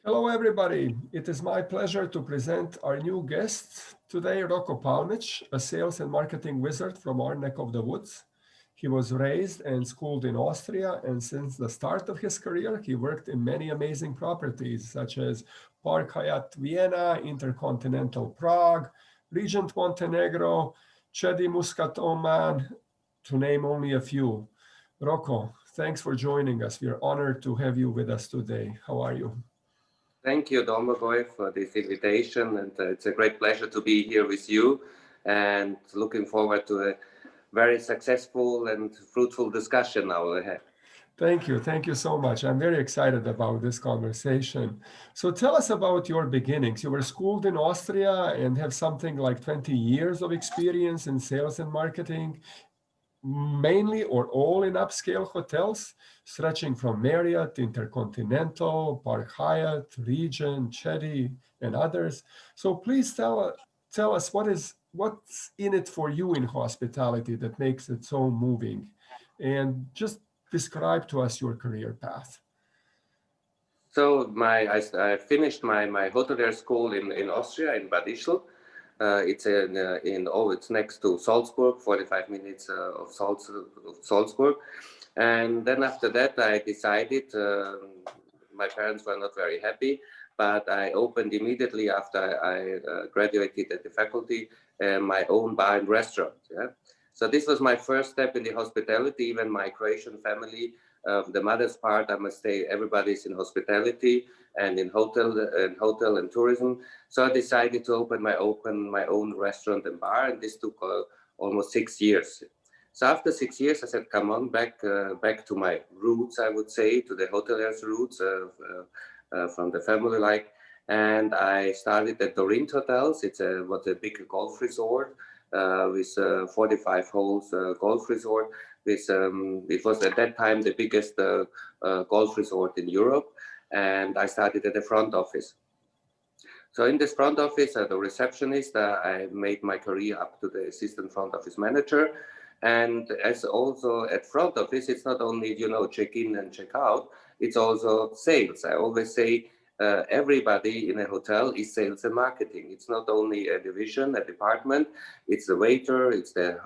Hello, everybody. It is my pleasure to present our new guest today, Roko Palmić, a sales and marketing wizard from our neck of the woods. He was raised and schooled in Austria, and since the start of his career, he worked in many amazing properties such as Park Hyatt Vienna, Intercontinental Prague, Regent Montenegro, Chedi, Muscat, Oman, to name only a few. Roko, thanks for joining us. We are honored to have you with us today. How are you? Thank you, Domagoy, for this invitation, and it's a great pleasure to be here with you, and looking forward to a very successful and fruitful discussion now ahead. Thank you. Thank you so much. I'm very excited about this conversation. So tell us about your beginnings. You were schooled in Austria and have something like 20 years of experience in sales and marketing, mainly or all in upscale hotels, stretching from Marriott, Intercontinental, Park Hyatt, Regent, Chedi, and others. So please tell us what's in it for you in hospitality that makes it so moving, and just describe to us your career path. So I finished my hotelier school in Austria in Bad Ischl. It's it's next to Salzburg, 45 minutes of Salzburg. And then after that, I decided, my parents were not very happy, but I opened immediately after I graduated at the faculty my own bar and restaurant. Yeah? So this was my first step in the hospitality. Even my Croatian family, the mother's part, I must say, everybody's in hospitality and in hotel and tourism. So I decided to open my own restaurant and bar, and this took almost 6 years. So after 6 years, I said, "Come on, back to my roots." I would say to the hotelier's roots from the family, like. And I started at Dorint Hotels. Was a big golf resort with 45 holes golf resort. It was at that time the biggest golf resort in Europe, and I started at the front office. So in this front office, the receptionist, I made my career up to the assistant front office manager. And as also at front office, it's not only, check in and check out, it's also sales. I always say everybody in a hotel is sales and marketing. It's not only a division, a department, it's the waiter, it's the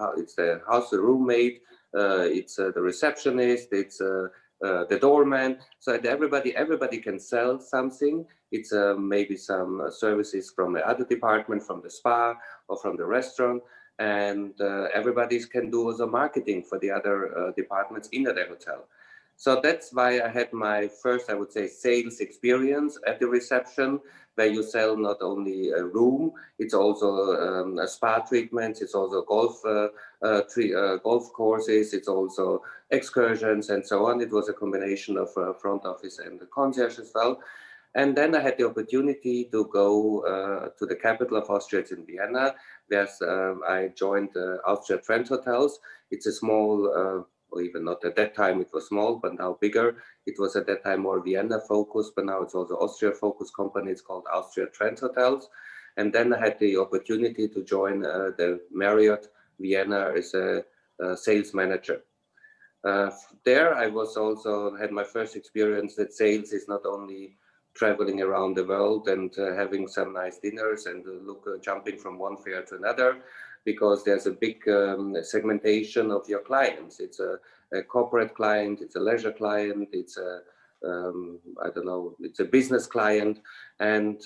house roommate, it's the receptionist, it's the doorman. So everybody can sell something. It's maybe some services from the other department, from the spa or from the restaurant, and everybody can do also marketing for the other departments in the hotel. So that's why I had my first, I would say, sales experience at the reception, where you sell not only a room, it's also a spa treatments, it's also golf courses, it's also excursions and so on. It was a combination of front office and the concierge as well. And then I had the opportunity to go to the capital of Austria, it's in Vienna, where I joined Austria Trend Hotels. It's a small, or even not at that time, it was small, but now bigger. It was at that time more Vienna focused, but now it's also Austria focused company. It's called Austria Trend Hotels. And then I had the opportunity to join the Marriott Vienna as a sales manager. There I was also had my first experience that sales is not only traveling around the world and having some nice dinners and jumping from one fair to another, because there's a big segmentation of your clients. It's a corporate client, it's a leisure client, it's a I don't know, it's a business client, and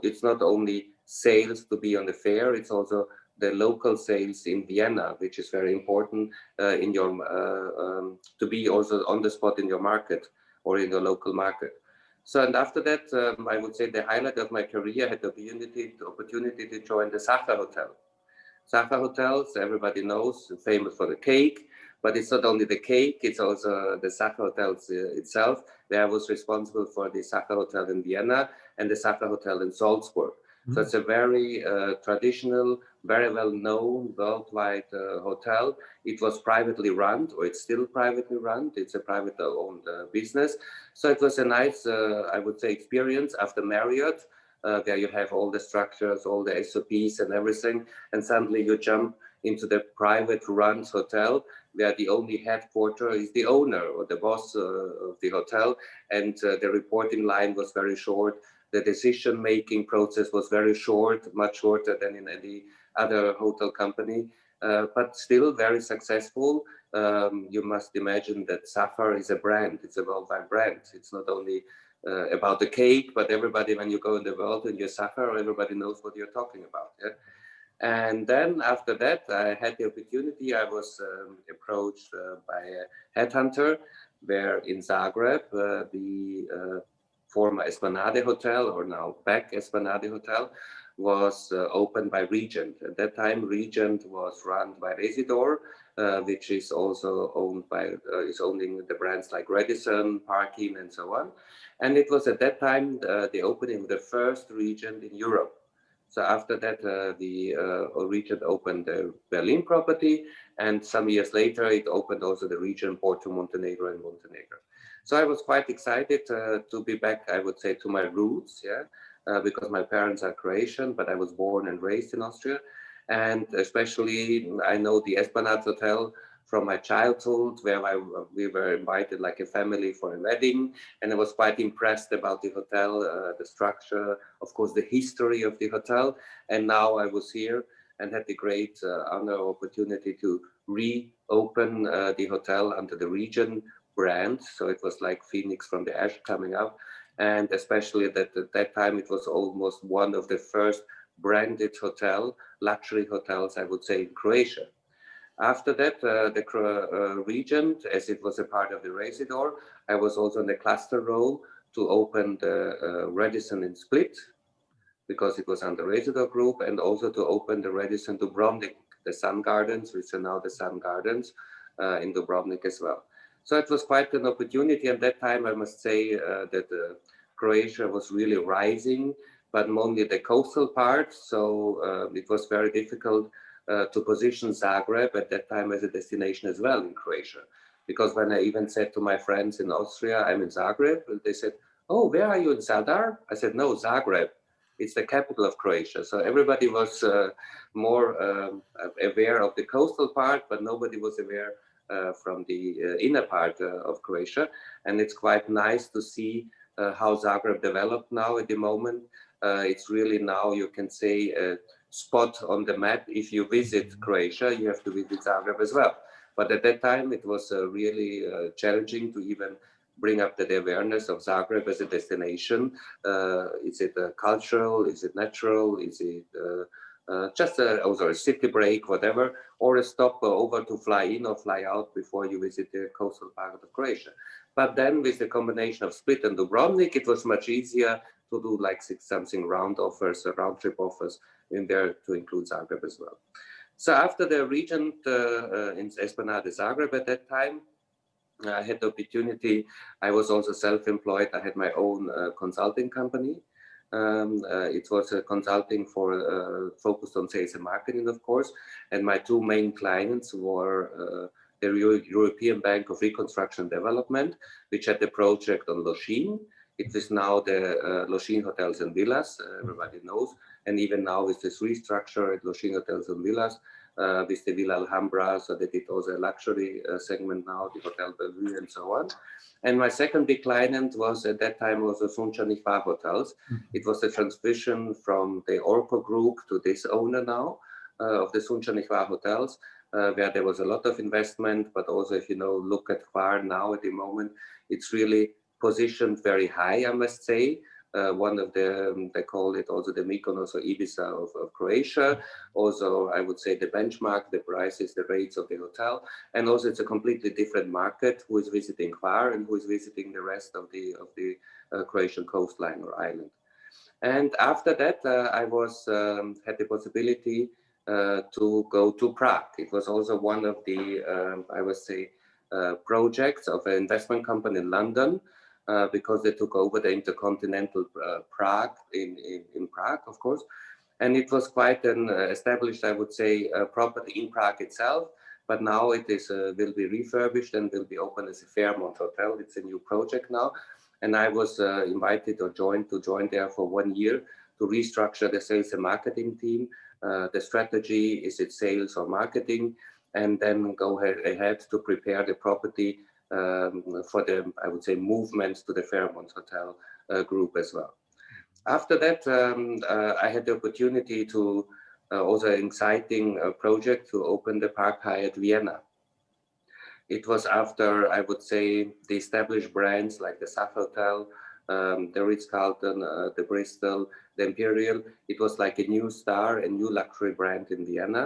it's not only sales to be on the fair, it's also the local sales in Vienna, which is very important in your to be also on the spot in your market or in the local market. So, and after that, I would say the highlight of my career, I had the opportunity to join the Sacher Hotel. Sacher Hotels, everybody knows, famous for the cake, but it's not only the cake, it's also the Sacher Hotels itself. Where I was responsible for the Sacher Hotel in Vienna and the Sacher Hotel in Salzburg. So it's a very traditional, very well-known worldwide hotel. It was privately run, or it's still privately run. It's a privately owned business. So it was a nice, I would say, experience after Marriott, where you have all the structures, all the SOPs and everything, and suddenly you jump into the private run hotel where the only headquarter is the owner or the boss of the hotel, and the reporting line was very short. The decision-making process was very short, much shorter than in any other hotel company, but still very successful. You must imagine that Safar is a brand. It's a worldwide brand. It's not only about the cake, but everybody, when you go in the world and you're Safar, everybody knows what you're talking about. Yeah? And then after that, I had the opportunity. I was approached by a headhunter, where in Zagreb, the former Esplanade Hotel, or now back Esplanade Hotel, was opened by Regent. At that time, Regent was run by Residor, which is also owned by, is owning the brands like Radisson, Park Hyatt, and so on. And it was at that time the opening of the first Regent in Europe. So after that, the Regent opened the Berlin property, and some years later, it opened also the Regent Porto Montenegro and Montenegro. So I was quite excited to be back, I would say, to my roots, yeah, because my parents are Croatian, but I was born and raised in Austria. And especially, I know the Esplanade Hotel from my childhood, where we were invited like a family for a wedding. And I was quite impressed about the hotel, the structure, of course, the history of the hotel. And now I was here and had the great honor opportunity to reopen the hotel under the Regent brand. So it was like Phoenix from the ash coming up. And especially that at that time, it was almost one of the first branded luxury hotels, I would say, in Croatia. After that, the Regent, as it was a part of the Residor, I was also in the cluster role to open the Radisson in Split, because it was under Residor Group, and also to open the Radisson Dubrovnik, the Sun Gardens, which are now the Sun Gardens in Dubrovnik as well. So it was quite an opportunity. At that time, I must say that Croatia was really rising, but only the coastal part. So it was very difficult to position Zagreb at that time as a destination as well in Croatia. Because when I even said to my friends in Austria, I'm in Zagreb, they said, oh, where are you, in Zadar? I said, no, Zagreb. It's the capital of Croatia. So everybody was more aware of the coastal part, but nobody was aware from the inner part of Croatia. And it's quite nice to see how Zagreb developed now at the moment. It's really now, you can say, a spot on the map. If you visit Croatia, you have to visit Zagreb as well. But at that time, it was really challenging to even bring up the awareness of Zagreb as a destination. Is it cultural? Is it natural? Is it just a city break, whatever, or a stop over to fly in or fly out before you visit the coastal part of Croatia? But then with the combination of Split and Dubrovnik, it was much easier to do like something round trip offers in there to include Zagreb as well. So after the Regent in Esplanade Zagreb at that time, I had the opportunity. I was also self-employed. I had my own consulting company. It was a consulting for focused on sales and marketing, of course. And my two main clients were the European Bank of Reconstruction and Development, which had the project on Lochin. It is now the Lochin Hotels and Villas, everybody knows. And even now with this restructure at Lochin Hotels and Villas, with the Villa Alhambra, so they did also a luxury segment now, the Hotel Bellevue and so on. And my second big client was at that time was the Sunčani Hvar Hotels. It was the transition from the Orko Group to this owner now of the Sunčani Hvar Hotels, where there was a lot of investment, but also if you look at Hvar now at the moment, it's really positioned very high, I must say. One of the, they call it also the Mykonos or Ibiza of Croatia. Also, I would say the benchmark, the prices, the rates of the hotel. And also it's a completely different market who is visiting Hvar and who is visiting the rest of the Croatian coastline or island. And after that, I had the possibility to go to Prague. It was also one of the, I would say, projects of an investment company in London, because they took over the Intercontinental Prague in Prague, of course. And it was quite an established, I would say, property in Prague itself. But now it is will be refurbished and will be open as a Fairmont Hotel. It's a new project now. And I was invited or join there for 1 year to restructure the sales and marketing team. The strategy, is it sales or marketing? and then go ahead to prepare the property for the, I would say, movement to the Fairmont Hotel group as well. After that, I had the opportunity to also an exciting project to open the Park Hyatt Vienna. It was after, I would say, the established brands like the Sofitel, the Ritz-Carlton, the Bristol, the Imperial. It was like a new star, a new luxury brand in Vienna.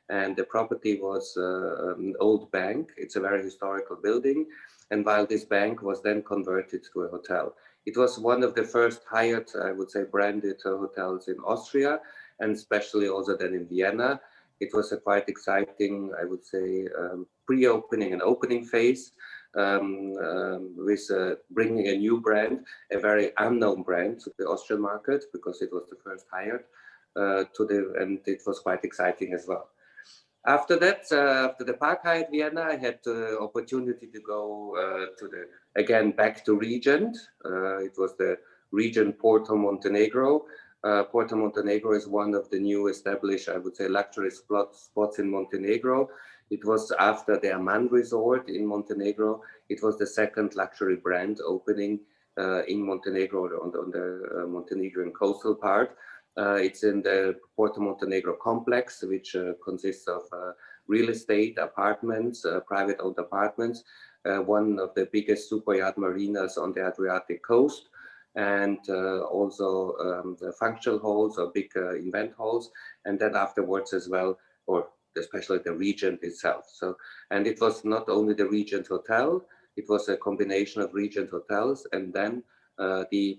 And the property was an old bank. It's a very historical building. And while this bank was then converted to a hotel, it was one of the first Hyatt, I would say, branded hotels in Austria, and especially also then in Vienna. It was a quite exciting, I would say, pre-opening and opening phase with bringing a new brand, a very unknown brand to the Austrian market, because it was the first Hyatt and it was quite exciting as well. After that, after the Park Hyatt Vienna, I had the opportunity to go again back to Regent. It was the Regent Porto Montenegro. Porto Montenegro is one of the new established, I would say, luxury spots in Montenegro. It was after the Oman resort in Montenegro. It was the second luxury brand opening in Montenegro, on the Montenegrin coastal part. It's in the Porto Montenegro complex, which consists of real estate, apartments, private owned apartments, one of the biggest super yacht marinas on the Adriatic coast, and also the functional halls or big event halls, and then afterwards as well, or especially the Regent itself. So, and it was not only the Regent Hotel, it was a combination of Regent hotels and then the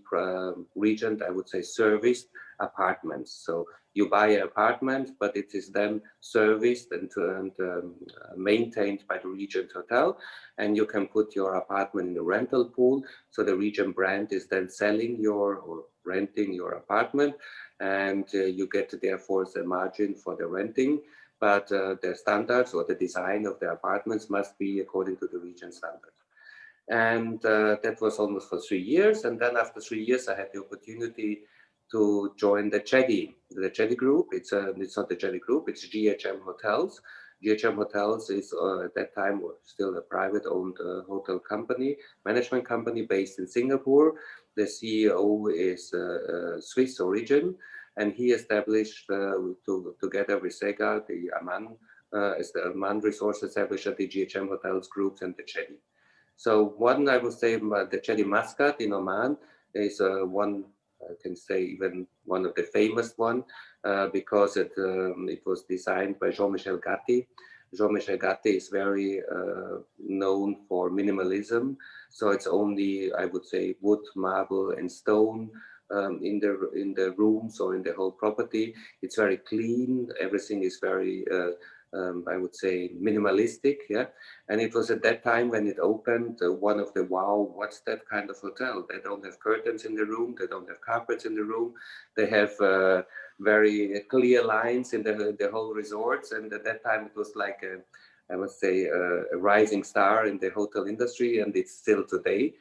Regent, I would say, serviced apartments. So you buy an apartment, but it is then serviced and maintained by the Regent Hotel, and you can put your apartment in the rental pool. So the Regent brand is then selling your or renting your apartment, and you get therefore the margin for the renting. But the standards or the design of the apartments must be according to the Regent standard. And that was almost for 3 years. And then after 3 years, I had the opportunity to join the Chedi group. It's not the Chedi group, it's GHM Hotels. GHM Hotels is at that time still a private owned hotel company, management company based in Singapore. The CEO is Swiss origin, and he established together with Sega, the Amman Resource established the GHM Hotels groups and the Chedi. So one, I would say, the Chedi Muscat in Oman is one, I can say even one of the famous one, because it was designed by Jean-Michel Gatti. Jean-Michel Gatti is very known for minimalism. So it's only, I would say, wood, marble, and stone in the rooms or in the whole property. It's very clean. Everything is very I would say minimalistic, yeah. And it was at that time when it opened, one of the wow, what's that kind of hotel? They don't have curtains in the room, they don't have carpets in the room, they have very clear lines in the whole resorts. And at that time it was like I would say a rising star in the hotel industry, and it's still today.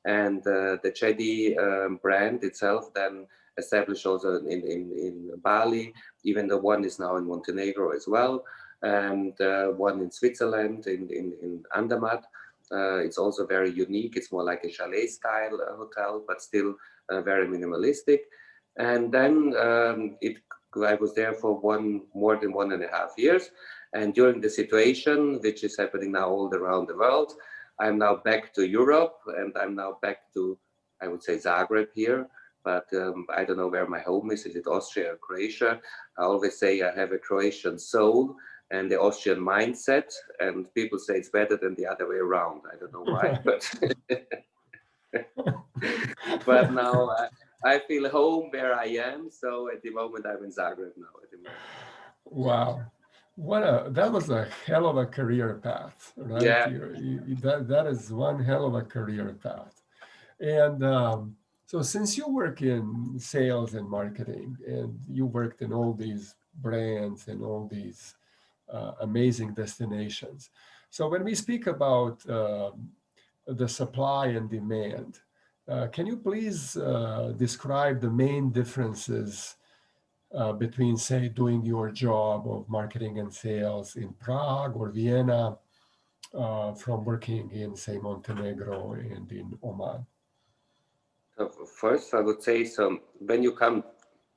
And the Chedi brand itself then established also in Bali, even the one is now in Montenegro as well, and one in Switzerland, in Andermatt. It's also very unique. It's more like a chalet style hotel, but still very minimalistic. And then I was there for more than 1.5 years. And during the situation, which is happening now all around the world, I'm now back to Europe, and I'm now back to, I would say, Zagreb here. But I don't know where my home is. Is it Austria or Croatia? I always say I have a Croatian soul and the Austrian mindset, and people say it's better than the other way around. I don't know why, but now I feel home where I am. So at the moment I'm in Zagreb now. At the moment. Wow. That was a hell of a career path, right? Yeah. That is one hell of a career path. And so since you work in sales and marketing, and you worked in all these brands and all these amazing destinations. So when we speak about the supply and demand, can you please describe the main differences between, say, doing your job of marketing and sales in Prague or Vienna from working in, say, Montenegro and in Oman? So first, I would say, so when you come,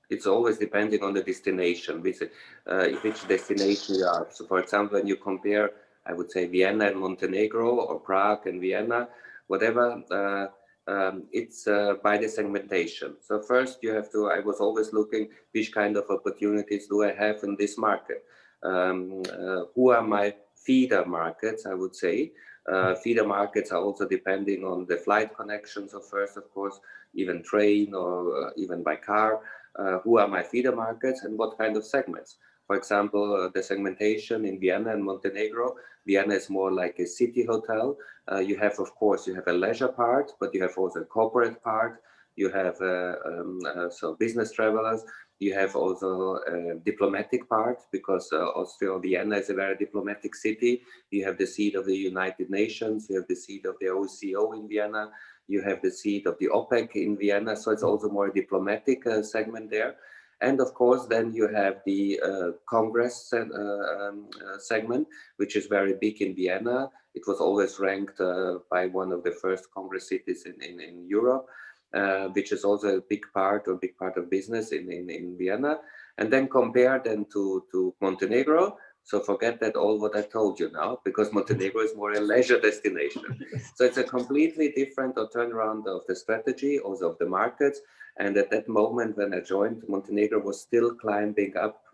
it's always depending on the destination, which destination you are. So for example, when you compare, I would say Vienna and Montenegro or Prague and Vienna, whatever, it's by the segmentation. So first you have to, I was always looking which kind of opportunities do I have in this market? Who are my feeder markets, I would say. Feeder markets are also depending on the flight connections. So first, of course, even train or even by car. Who are my feeder markets and what kind of segments? For example, the segmentation in Vienna and Montenegro. Vienna is more like a city hotel. You have, of course, you have a leisure part, but you have also a corporate part. You have so business travelers. You have also a diplomatic part because Austria, Vienna is a very diplomatic city. You have the seat of the United Nations. You have the seat of the OCO in Vienna. You have the seat of the OPEC in Vienna. So it's also more a diplomatic segment there. And of course, then you have the Congress segment, which is very big in Vienna. It was always ranked by one of the first Congress cities in Europe. Which is also a big part of business in Vienna, and then compare them to Montenegro. So forget that all what I told you now, because Montenegro is more a leisure destination. So it's a completely different turnaround of the strategy, also of the markets. And at that moment when I joined, Montenegro was still climbing up,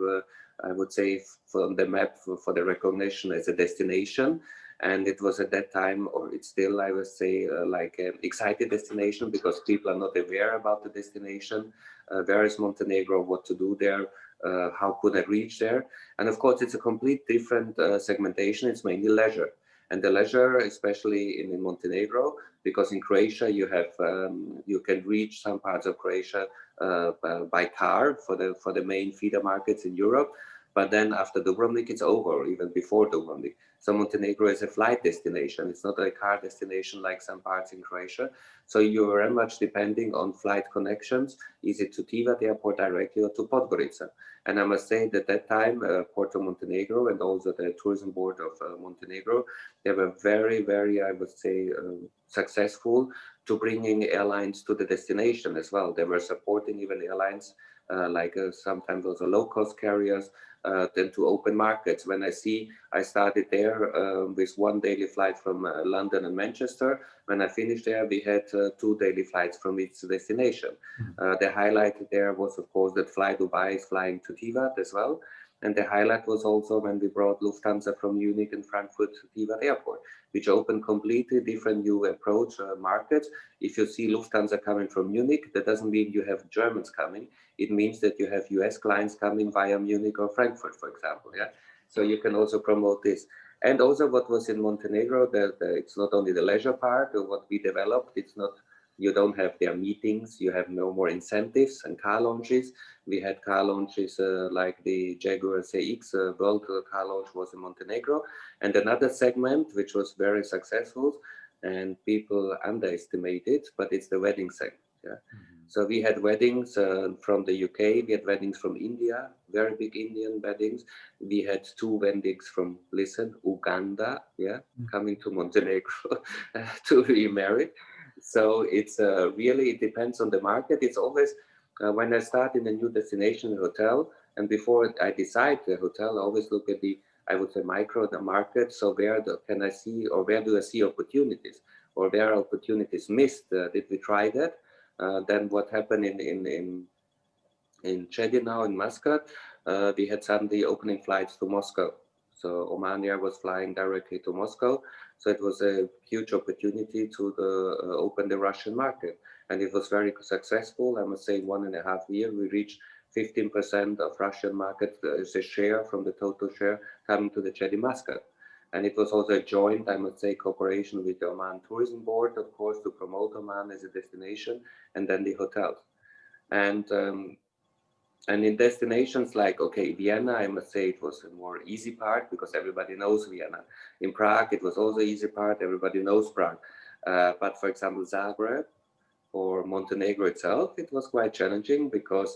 I would say, from the map for the recognition as a destination. And it was at that time, or it's still, I would say, like an excited destination because people are not aware about the destination. Where is Montenegro? What to do there? How could I reach there? And of course, it's a complete different segmentation. It's mainly leisure. And the leisure, especially in Montenegro, because in Croatia you have you can reach some parts of Croatia by car for the main feeder markets in Europe. But then after Dubrovnik, it's over, or even before Dubrovnik. So Montenegro is a flight destination. It's not a car destination like some parts in Croatia. So you're very much depending on flight connections. Is it to Tivat airport directly or to Podgorica? And I must say that at that time, Porto Montenegro and also the tourism board of Montenegro, they were very, very, I would say, successful to bringing airlines to the destination as well. They were supporting even airlines like sometimes also low-cost carriers, then to open markets. When I started there with one daily flight from London and Manchester. When I finished there, we had 2 daily flights from each destination. The highlight there was, of course, that Fly Dubai is flying to Tivat as well. And the highlight was also when we brought Lufthansa from Munich and Frankfurt to Tivat Airport, which opened completely different new approach markets. If you see Lufthansa coming from Munich, that doesn't mean you have Germans coming. It means that you have US clients coming via Munich or Frankfurt, for example. Yeah. So you can also promote this. And also what was in Montenegro, it's not only the leisure part of what we developed, it's not, you don't have their meetings, you have no more incentives and car launches. We had car launches like the Jaguar CX World car launch was in Montenegro. And another segment, which was very successful and people underestimate it, but it's the wedding segment. Yeah. So we had weddings from the UK, we had weddings from India, very big Indian weddings. We had 2 weddings from, listen, Uganda, yeah, coming to Montenegro to be married. So it's really, it depends on the market. It's always, when I start in a new destination hotel, and before I decide the hotel, I always look at the, I would say, the market. So can I see, or where do I see opportunities? Or where are opportunities missed? Did we try that? Then what happened in Chedi now in Muscat, we had suddenly opening flights to Moscow. So Oman Air was flying directly to Moscow. So it was a huge opportunity to open the Russian market. And it was very successful. I must say 1.5 years, we reached 15% of Russian market as a share from the total share coming to the Chedi Muscat. And it was also a joint, I must say, cooperation with the Oman Tourism Board, of course, to promote Oman as a destination, and then the hotels. And in destinations like, okay, Vienna, I must say it was a more easy part because everybody knows Vienna. In Prague, it was also easy part, everybody knows Prague. But for example, Zagreb, or Montenegro itself, it was quite challenging because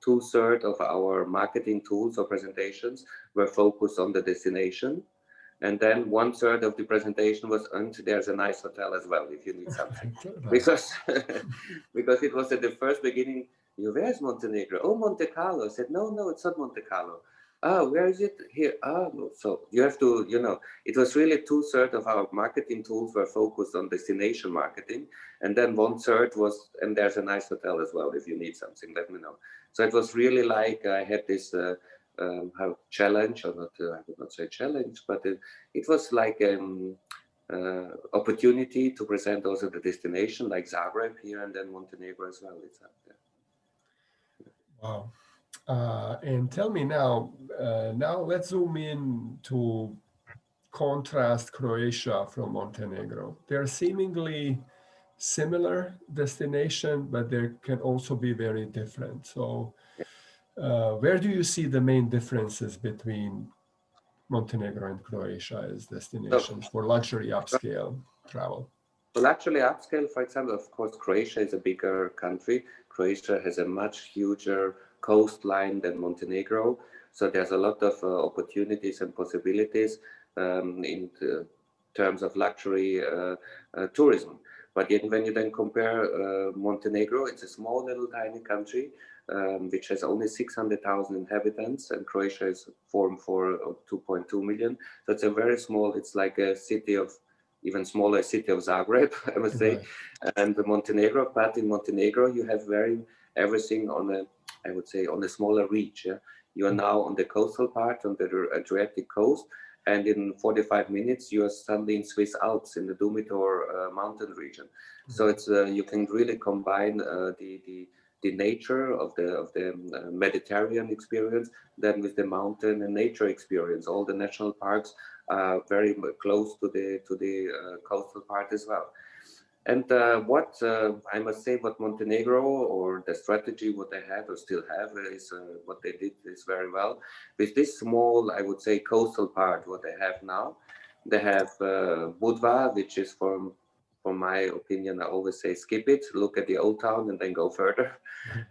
2/3 of our marketing tools or presentations were focused on the destination. And then 1/3 of the presentation was, and there's a nice hotel as well if you need something. Right. Because because it was at the first beginning, where's Montenegro? Oh, Monte Carlo. I said, no, it's not Monte Carlo. Oh, where is it? Here. No. So you have to, it was really 2/3 of our marketing tools were focused on destination marketing. And then 1/3 was, and there's a nice hotel as well. If you need something, let me know. So it was really like I had this challenge, or not, I would not say challenge, but it was like opportunity to present also the destination like Zagreb here and then Montenegro as well. It's up there. Wow. And tell me now, let's zoom in to contrast Croatia from Montenegro. They're seemingly similar destination, but they can also be very different. So where do you see the main differences between Montenegro and Croatia as destinations for luxury upscale travel? Well, actually, upscale, for example, of course, Croatia is a bigger country. Croatia has a much huger coastline than Montenegro. So there's a lot of opportunities and possibilities in terms of luxury tourism. But yet, when you then compare Montenegro, it's a small little tiny country which has only 600,000 inhabitants, and Croatia is formed for 2.2 million. So it's a very small, it's like a city of, even smaller city of Zagreb, I must say, Right. and the Montenegro. But in Montenegro, you have everything on a, I would say, on a smaller reach. Yeah? You are now on the coastal part, on the Adriatic coast, and in 45 minutes, you are suddenly in Swiss Alps, in the Dumitor mountain region. So it's you can really combine the nature of the Mediterranean experience, then with the mountain and nature experience. All the national parks are very close to the coastal part as well. And what I must say, what Montenegro, or the strategy, what they had or still have, is what they did is very well. With this small, I would say, coastal part, what they have now, they have Budva, which is from my opinion, I always say skip it, look at the old town and then go further.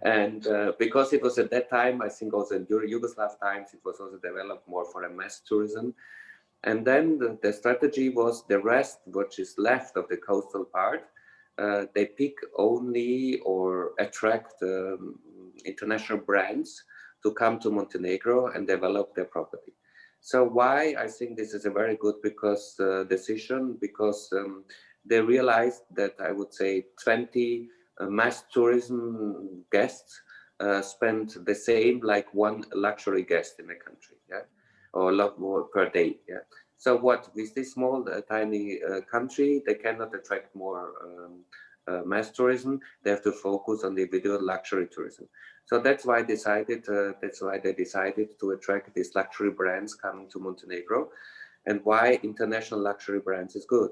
And because it was at that time, I think also in Yugoslav times, it was also developed more for a mass tourism. And then the strategy was the rest, which is left of the coastal part, they pick only or attract international brands to come to Montenegro and develop their property. So why I think this is a very good decision, because they realized that, I would say, 20 mass tourism guests spend the same like one luxury guest in the country, yeah, or a lot more per day, yeah. So what, with this small tiny country, they cannot attract more mass tourism. They have to focus on the individual luxury tourism. So that's why they decided to attract these luxury brands coming to Montenegro. And why international luxury brands is good.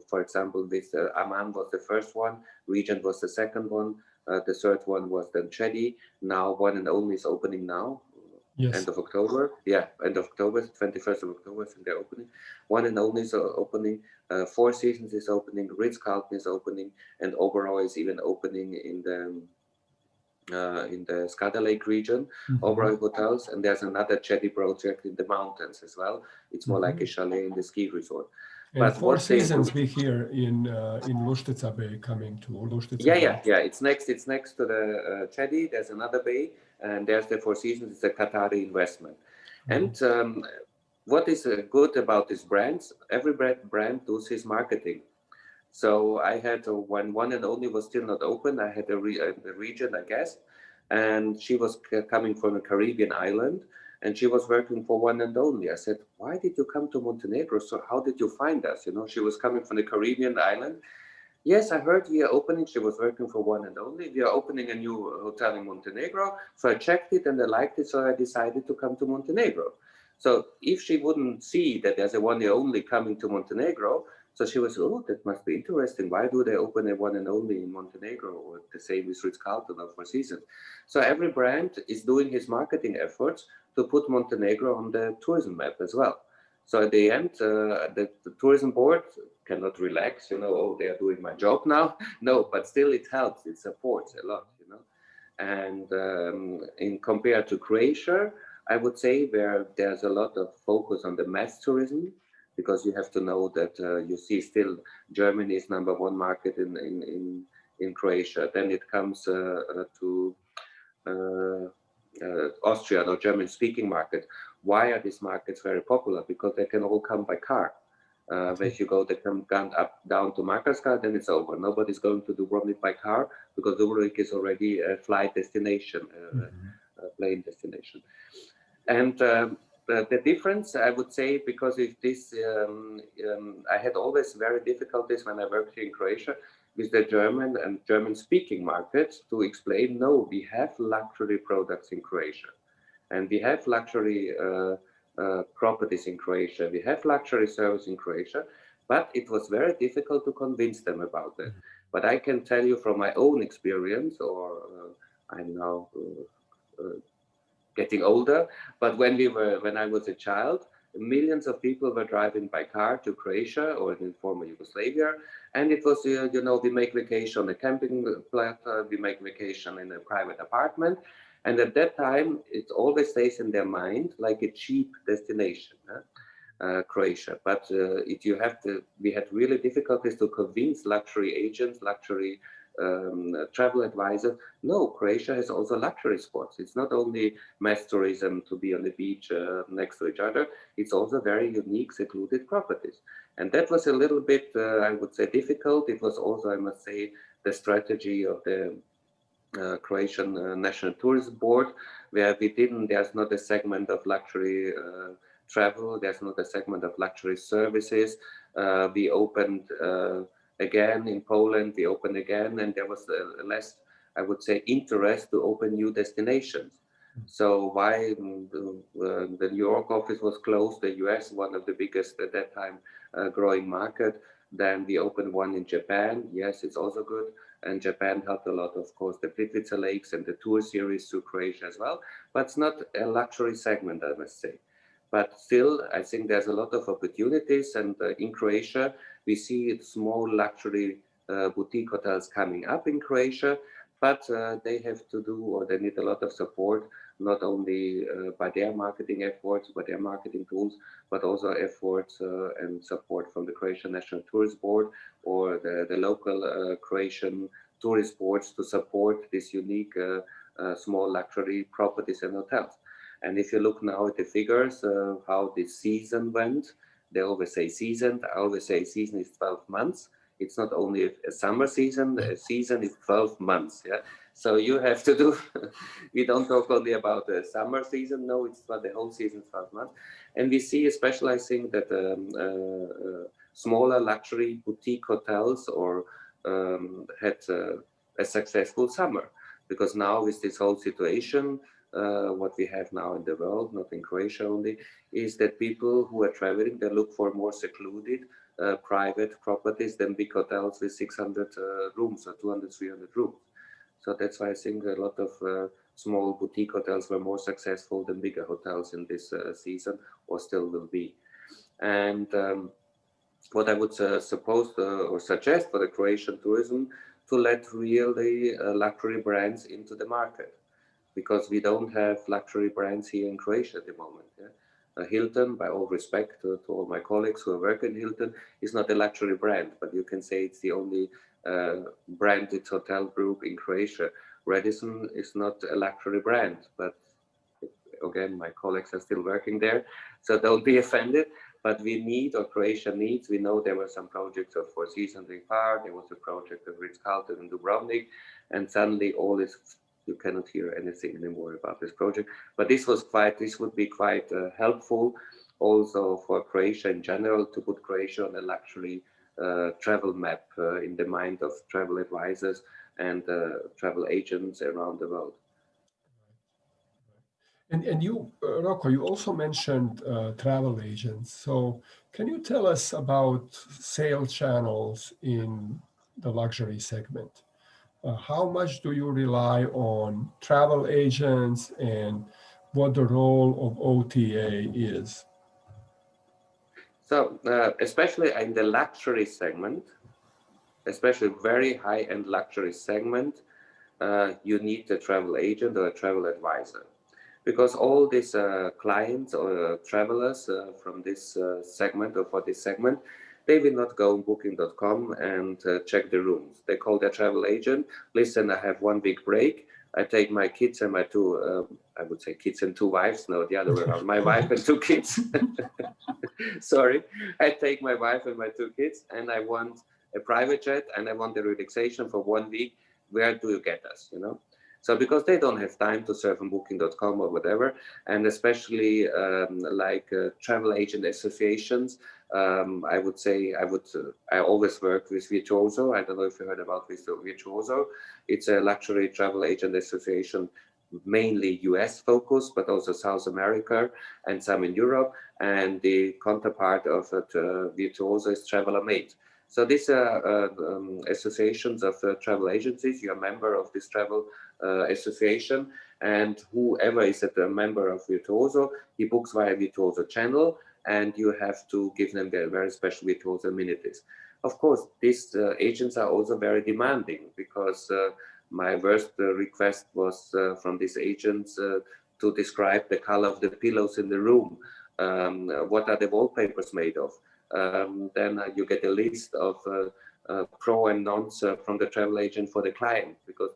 For example, with Aman was the first one, Regent was the second one, the third one was then Chedi. Now One and Only is opening now. Yes. End of October. Yeah, end of October, 21st of October, I think they're opening. One and Only is opening. Four Seasons is opening. Ritz-Carlton is opening, and Oberoi is even opening in the Skada Lake region. Oberoi hotels, and there's another Chedi project in the mountains as well. It's more like a chalet in the ski resort. And but Four Seasons we hear in Luštica Bay coming to Luštica. Yeah. It's next to the Chedi. There's another bay, and there's the Four Seasons. It's a Qatari investment. And what is good about these brands? Every brand does his marketing. So I had when One and Only was still not open, I had a Regent, I guess, and she was coming from a Caribbean island, and she was working for One and Only. I said, why did you come to Montenegro? So how did you find us? She was coming from the Caribbean island. Yes, I heard we are opening. She was working for One and Only. We are opening a new hotel in Montenegro. So I checked it and I liked it. So I decided to come to Montenegro. So if she wouldn't see that there's a One and Only coming to Montenegro, so she was, oh, that must be interesting. Why do they open a One and Only in Montenegro, or the same with Ritz-Carlton or Four Seasons? So every brand is doing his marketing efforts to put Montenegro on the tourism map as well. So at the end, the tourism board cannot relax, oh, they are doing my job now. No, but still it helps, it supports a lot, And in compared to Croatia, I would say where there's a lot of focus on the mass tourism, because you have to know that you see still Germany is number one market in Croatia. Then it comes to uh, Austria or German-speaking market. Why are these markets very popular? Because they can all come by car. If you go, they come up down to Makarska, then it's over. Nobody's going to Dubrovnik by car because Dubrovnik is already a flight destination, a plane destination. And the difference, I would say, because if this, I had always very difficulties when I worked here in Croatia with the German and German-speaking markets to explain, no, we have luxury products in Croatia, and we have luxury properties in Croatia, we have luxury service in Croatia, but it was very difficult to convince them about that. But I can tell you from my own experience, or I'm now getting older, but when I was a child, millions of people were driving by car to Croatia or in former Yugoslavia, and it was we make vacation on a camping flat, we make vacation in a private apartment, and at that time it always stays in their mind like a cheap destination, Croatia. But we had really difficulties to convince luxury agents, luxury travel advisor. No, Croatia has also luxury spots. It's not only mass tourism to be on the beach next to each other. It's also very unique, secluded properties. And that was a little bit, I would say, difficult. It was also, I must say, the strategy of the Croatian National Tourism Board, where there's not a segment of luxury travel, there's not a segment of luxury services. We opened again in Poland, we opened again, and there was less, I would say, interest to open new destinations. So why the New York office was closed, the US, one of the biggest at that time growing market. Then we opened one in Japan. Yes, it's also good. And Japan helped a lot, of course, the Plitvice Lakes and the tour series to Croatia as well. But it's not a luxury segment, I must say. But still, I think there's a lot of opportunities. And in Croatia, we see small luxury boutique hotels coming up in Croatia, but they have to do, or they need a lot of support, not only by their marketing efforts, by their marketing tools, but also efforts and support from the Croatian National Tourist Board or the local Croatian tourist boards to support this unique small luxury properties and hotels. And if you look now at the figures, how this season went, they always say season. I always say season is 12 months. It's not only a summer season. A season is 12 months. Yeah. So you have to do. We don't talk only about the summer season. No, it's not the whole season, 12 months. And we see, especially, I think that smaller luxury boutique hotels or had a successful summer, because now with this whole situation. What we have now in the world, not in Croatia only, is that people who are traveling, they look for more secluded private properties than big hotels with 600 rooms or 200, 300 rooms. So that's why I think a lot of small boutique hotels were more successful than bigger hotels in this season, or still will be. And what I would suppose or suggest for the Croatian tourism, to let really luxury brands into the market, because we don't have luxury brands here in Croatia at the moment. Yeah? Hilton, by all respect to all my colleagues who work in Hilton, is not a luxury brand, but you can say it's the only branded hotel group in Croatia. Radisson is not a luxury brand, but again, my colleagues are still working there, so don't be offended. But we need, or Croatia needs, we know there were some projects of Four Seasons in Park, there was a project of Ritz-Carlton in Dubrovnik, and suddenly all this, you cannot hear anything anymore about this project. But this would be quite helpful also for Croatia in general, to put Croatia on a luxury travel map in the mind of travel advisors and travel agents around the world. And you, Roko, you also mentioned travel agents. So can you tell us about sales channels in the luxury segment? How much do you rely on travel agents, and what the role of OTA is? So especially in the luxury segment, especially very high-end luxury segment, you need a travel agent or a travel advisor, because all these clients or travelers from this segment or for this segment, they will not go on booking.com and check the rooms. They call their travel agent. Listen, I have 1 week break. I take my kids and my two, I would say kids and 2 wives. No, the other way around. My wife and 2 kids. Sorry. I take my wife and my 2 kids, and I want a private jet, and I want the relaxation for 1 week. Where do you get us, you know? So because they don't have time to surf on booking.com or whatever, and especially travel agent associations, I would say I always work with Virtuoso. I don't know if you heard about Virtuoso. It's a luxury travel agent association, mainly US focused, but also South America and some in Europe. And the counterpart of Virtuoso is Traveler Mate. So these are associations of travel agencies. You're a member of this travel association, and whoever is a member of Virtuoso, he books via Virtuoso channel, and you have to give them their very special Virtuoso amenities. Of course, these agents are also very demanding, because my worst request was from these agents to describe the color of the pillows in the room. What are the wallpapers made of? Then you get a list of pro and nons from the travel agent for the client, because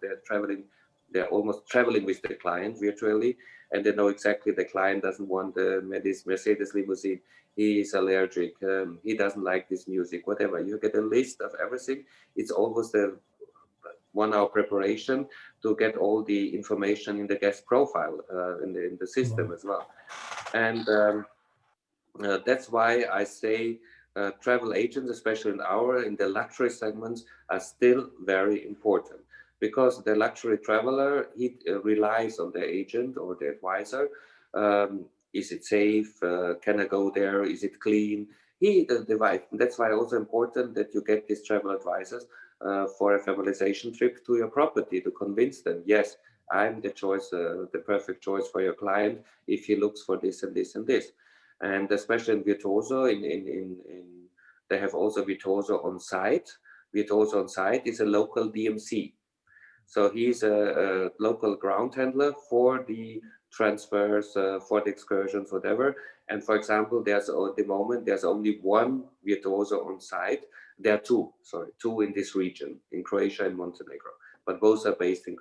they're almost traveling with the client virtually, and they know exactly the client doesn't want the Mercedes limousine, he is allergic, he doesn't like this music, whatever. You get a list of everything. It's almost a 1 hour preparation to get all the information in the guest profile in the system as well. And that's why I say travel agents, especially in the luxury segments, are still very important, because the luxury traveler, he relies on the agent or the advisor. Is it safe? Can I go there? Is it clean? That's why also important that you get these travel advisors for a familiarization trip to your property, to convince them, yes, I'm the choice, the perfect choice for your client if he looks for this and this and this. And especially in Virtuoso, they have also Virtuoso on site. Virtuoso on site is a local DMC. So he's a local ground handler for the transfers, for the excursions, whatever. And for example, at the moment, there's only 1 Virtuoso on site. There are 2 in this region, in Croatia and Montenegro. But both are based in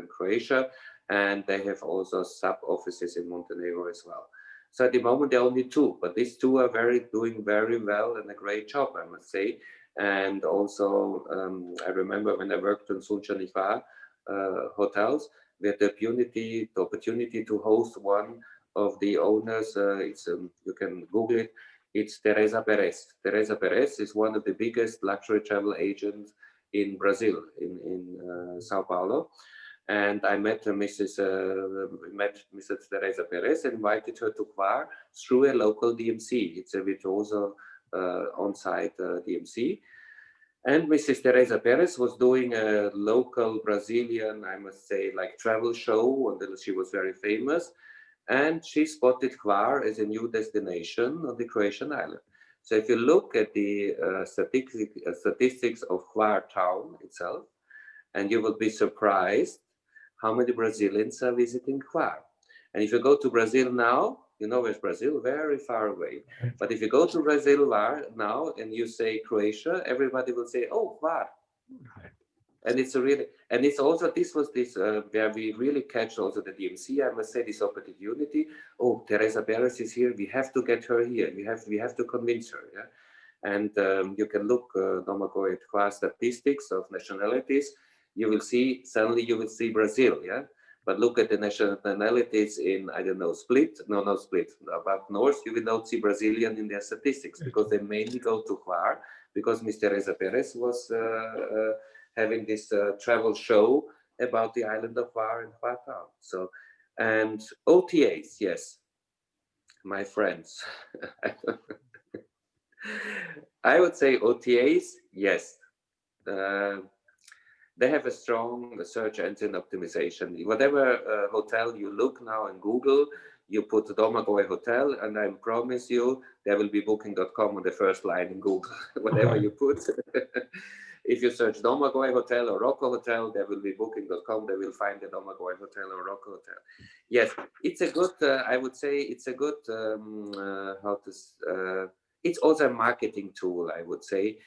Croatia, and they have also sub-offices in Montenegro as well. So at the moment, there are only 2, but these 2 are doing very well and a great job, I must say. And also, I remember when I worked in Sunčanipa hotels, we had the opportunity to host one of the owners. You can Google it. It's Teresa Perez. Teresa Perez is one of the biggest luxury travel agents in Brazil, in Sao Paulo. And I met Mrs. Teresa Perez and invited her to Hvar through a local DMC. It's a Virtuoso on-site DMC. And Mrs. Teresa Perez was doing a local Brazilian, I must say, like travel show until she was very famous. And she spotted Hvar as a new destination on the Croatian island. So if you look at the statistics of Hvar town itself, and you will be surprised how many Brazilians are visiting Hvar. And if you go to Brazil now, you know where's Brazil? Very far away. But if you go to Brazil now and you say Croatia, everybody will say, oh, Hvar. And it's also, this was where we really catch also the DMC, I must say, this opportunity. Oh, Teresa Perez is here. We have to get her here. We have to convince her. Yeah. And you can look, Domagoj, at Hvar statistics of nationalities. Suddenly you will see Brazil, yeah? But look at the nationalities in, I don't know, Split, about North, you will not see Brazilian in their statistics, because they mainly go to Hvar, because Ms. Teresa Perez was having this travel show about the island of Hvar and Hvar town. So, and OTAs, yes, my friends. I would say OTAs, yes. They have a strong search engine optimization. Whatever hotel you look now in Google, you put Domagoy Hotel, and I promise you there will be Booking.com on the first line in Google, whatever you put. If you search Domagoy Hotel or Roko Hotel, there will be Booking.com. They will find the Domagoy Hotel or Roko Hotel. Yes, it's a good, I would say it's a good, it's also a marketing tool, I would say,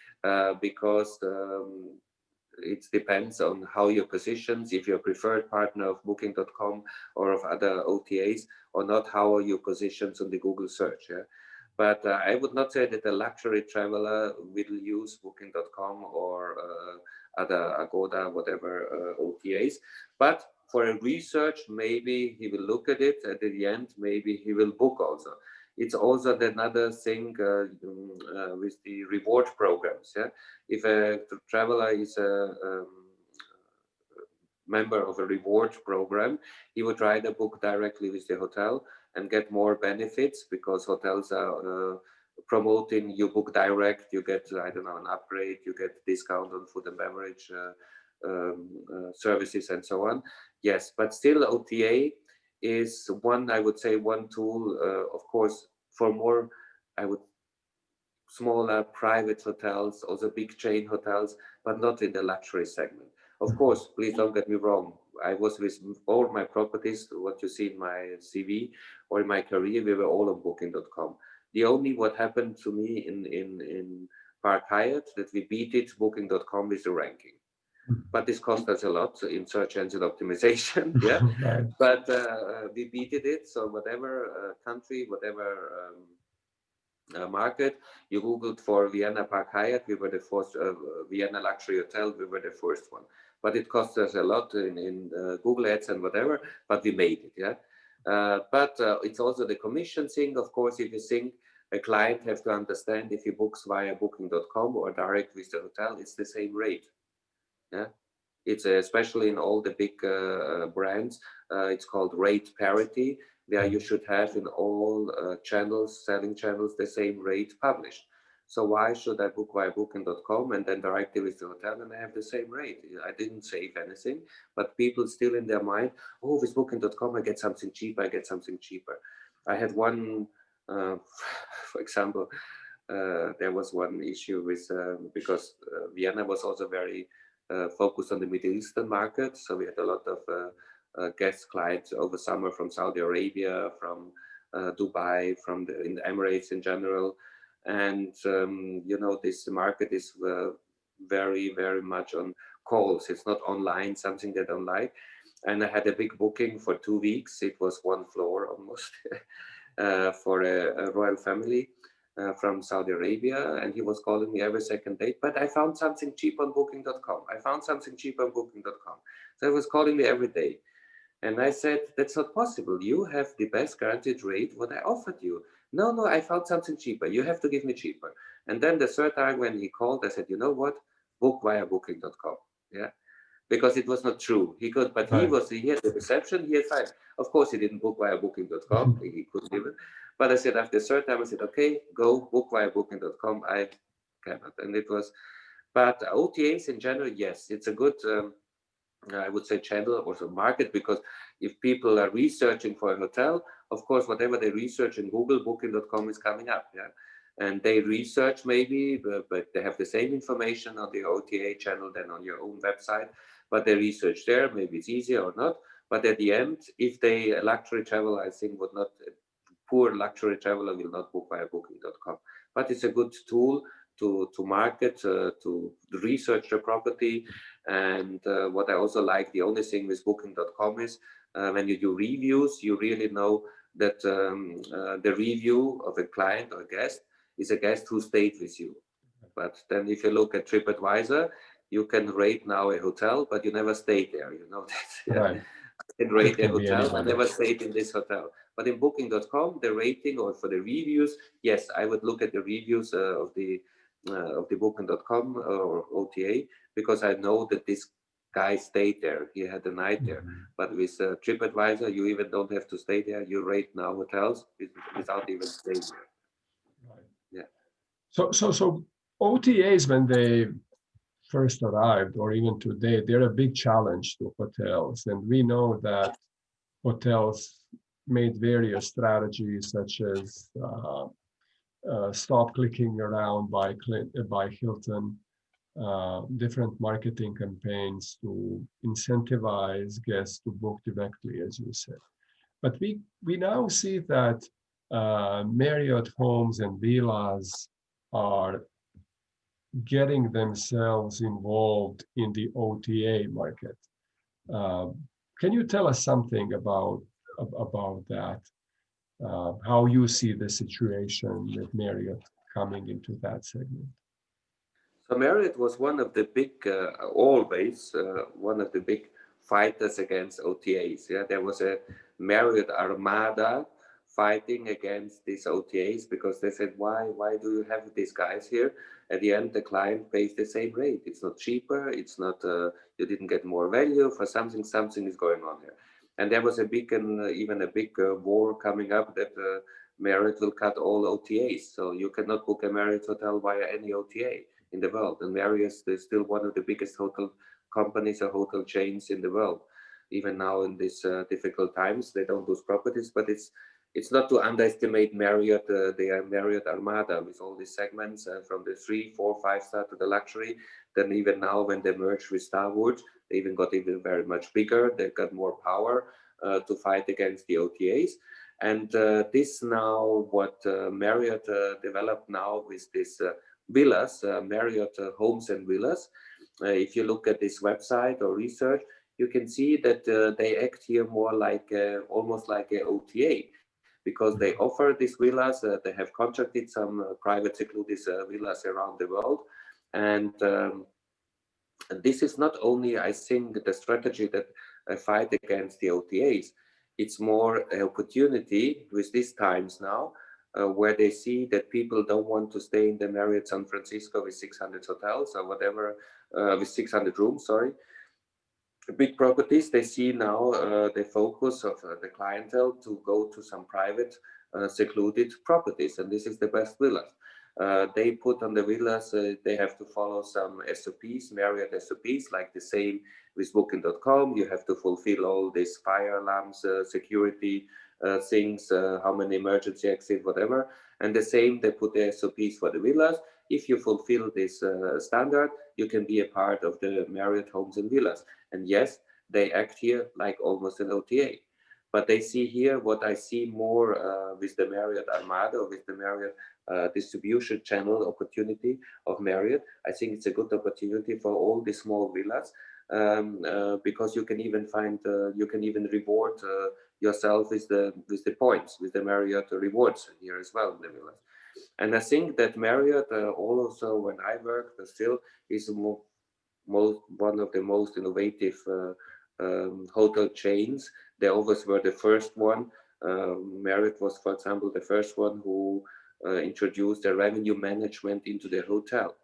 because it depends on how your positions, if you're a preferred partner of Booking.com or of other OTAs or not, how are your positions on the Google search. Yeah? But I would not say that a luxury traveler will use Booking.com or other Agoda, whatever OTAs. But for a research, maybe he will look at it. At the end, maybe he will book also. It's also another thing with the reward programs. Yeah, if a traveler is a member of a reward program, he would rather book directly with the hotel and get more benefits, because hotels are promoting you book direct, you get, I don't know, an upgrade, you get discount on food and beverage services and so on. Yes, but still OTA is one, I would say, one tool, of course, for more, I would, smaller private hotels, also big chain hotels, but not in the luxury segment. Of course, please don't get me wrong. I was with all my properties, what you see in my CV or in my career, we were all on Booking.com. The only what happened to me in Park Hyatt, that we beat it, Booking.com with the ranking. But this cost us a lot in search engine optimization. Yeah, Right. but we beated it. So whatever country, whatever market, you googled for Vienna Park Hyatt, we were the first. Vienna luxury hotel, we were the first one. But it cost us a lot in Google ads and whatever, but we made it. Yeah, but it's also the commission thing. Of course, if you think a client has to understand, if he books via Booking.com or direct with the hotel, it's the same rate. Yeah, it's especially in all the big brands. It's called rate parity, where you should have in all channels, selling channels, the same rate published. So why should I book via Booking.com and then directly with the hotel and I have the same rate? I didn't save anything, but people still in their mind, oh, with Booking.com I get something cheaper, I get something cheaper. I had one, for example, there was one issue with, because Vienna was also very focused on the Middle Eastern market. So we had a lot of guest clients over summer from Saudi Arabia, from Dubai, from in the Emirates in general. And, you know, this market is very, very much on calls. It's not online, something they don't like. And I had a big booking for 2 weeks. It was one floor almost for a royal family. From Saudi Arabia, and he was calling me every second day, but I found something cheap on Booking.com. I found something cheap on Booking.com. So he was calling me every day. And I said, that's not possible. You have the best guaranteed rate, what I offered you. No, I found something cheaper. You have to give me cheaper. And then the third time when he called, I said, you know what? Book via Booking.com. Yeah. Because it was not true. He could, but he had the reception, he had fine. Of course, he didn't book via Booking.com. He couldn't even. But I said, after the third time, I said, okay, go book via Booking.com. I cannot. And it was, but OTAs in general, yes, it's a good, I would say, channel or the market, because if people are researching for a hotel, of course, whatever they research in Google, Booking.com is coming up. Yeah. And they research maybe, but they have the same information on the OTA channel than on your own website. But they research there, maybe it's easier or not. But at the end, if they, a luxury traveler, I think would not, poor luxury traveler will not book via Booking.com. But it's a good tool to market, to research the property. And what I also like, the only thing with Booking.com is when you do reviews, you really know that the review of a client or a guest is a guest who stayed with you. But then if you look at TripAdvisor, you can rate now a hotel, but you never stayed there. You know that. Yeah? Right. I can rate a hotel. I never stayed in this hotel. But in Booking.com, the rating or for the reviews, yes, I would look at the reviews of the Booking.com or OTA, because I know that this guy stayed there. He had a night there. But with TripAdvisor, you even don't have to stay there. You rate now hotels without even staying there. Right. Yeah. So OTAs, when they first arrived, or even today, they're a big challenge to hotels. And we know that hotels made various strategies such as stop clicking around by Hilton, different marketing campaigns to incentivize guests to book directly, as you said. But we now see that Marriott homes and villas are getting themselves involved in the OTA market. Can you tell us something about that? How you see the situation with Marriott coming into that segment? So Marriott was one of the big, always one of the big fighters against OTAs. Yeah, there was a Marriott Armada fighting against these OTAs because they said, why do you have these guys here? At the end, the client pays the same rate. It's not cheaper. It's not. You didn't get more value for something. Something is going on here. And there was a big and even a big war coming up that Marriott will cut all OTAs. So you cannot book a Marriott hotel via any OTA in the world. And Marriott is still one of the biggest hotel companies or hotel chains in the world. Even now in these difficult times, they don't lose properties, but it's not to underestimate Marriott, the Marriott Armada with all these segments from the 3, 4, 5-star to the luxury. Then even now when they merged with Starwood, they even got even very much bigger. They've got more power to fight against the OTAs. And this now what Marriott developed now with this villas, Marriott homes and villas. If you look at this website or research, you can see that they act here more like almost like a OTA, because they offer these villas. They have contracted some private secluded villas around the world, and this is not only, I think, the strategy that fight against the OTAs. It's more an opportunity with these times now, where they see that people don't want to stay in the Marriott San Francisco with 600 hotels or whatever, with 600 rooms, sorry. Big properties, they see now the focus of the clientele to go to some private secluded properties, and this is the best villas. They put on the villas, they have to follow some SOPs, Marriott SOPs, like the same with Booking.com. You have to fulfill all these fire alarms, security things, how many emergency exits, whatever. And the same, they put the SOPs for the villas. If you fulfill this standard, you can be a part of the Marriott homes and villas. And yes, they act here like almost an OTA. But they see here what I see more with the Marriott Armada, with the Marriott distribution channel opportunity of Marriott. I think it's a good opportunity for all the small villas, because you can even find, you can even reward yourself with the points, with the Marriott rewards here as well in the villas. And I think that Marriott also, when I worked, still is one of the most innovative hotel chains. They always were the first one. Marriott was, for example, the first one who introduced the revenue management into the hotel.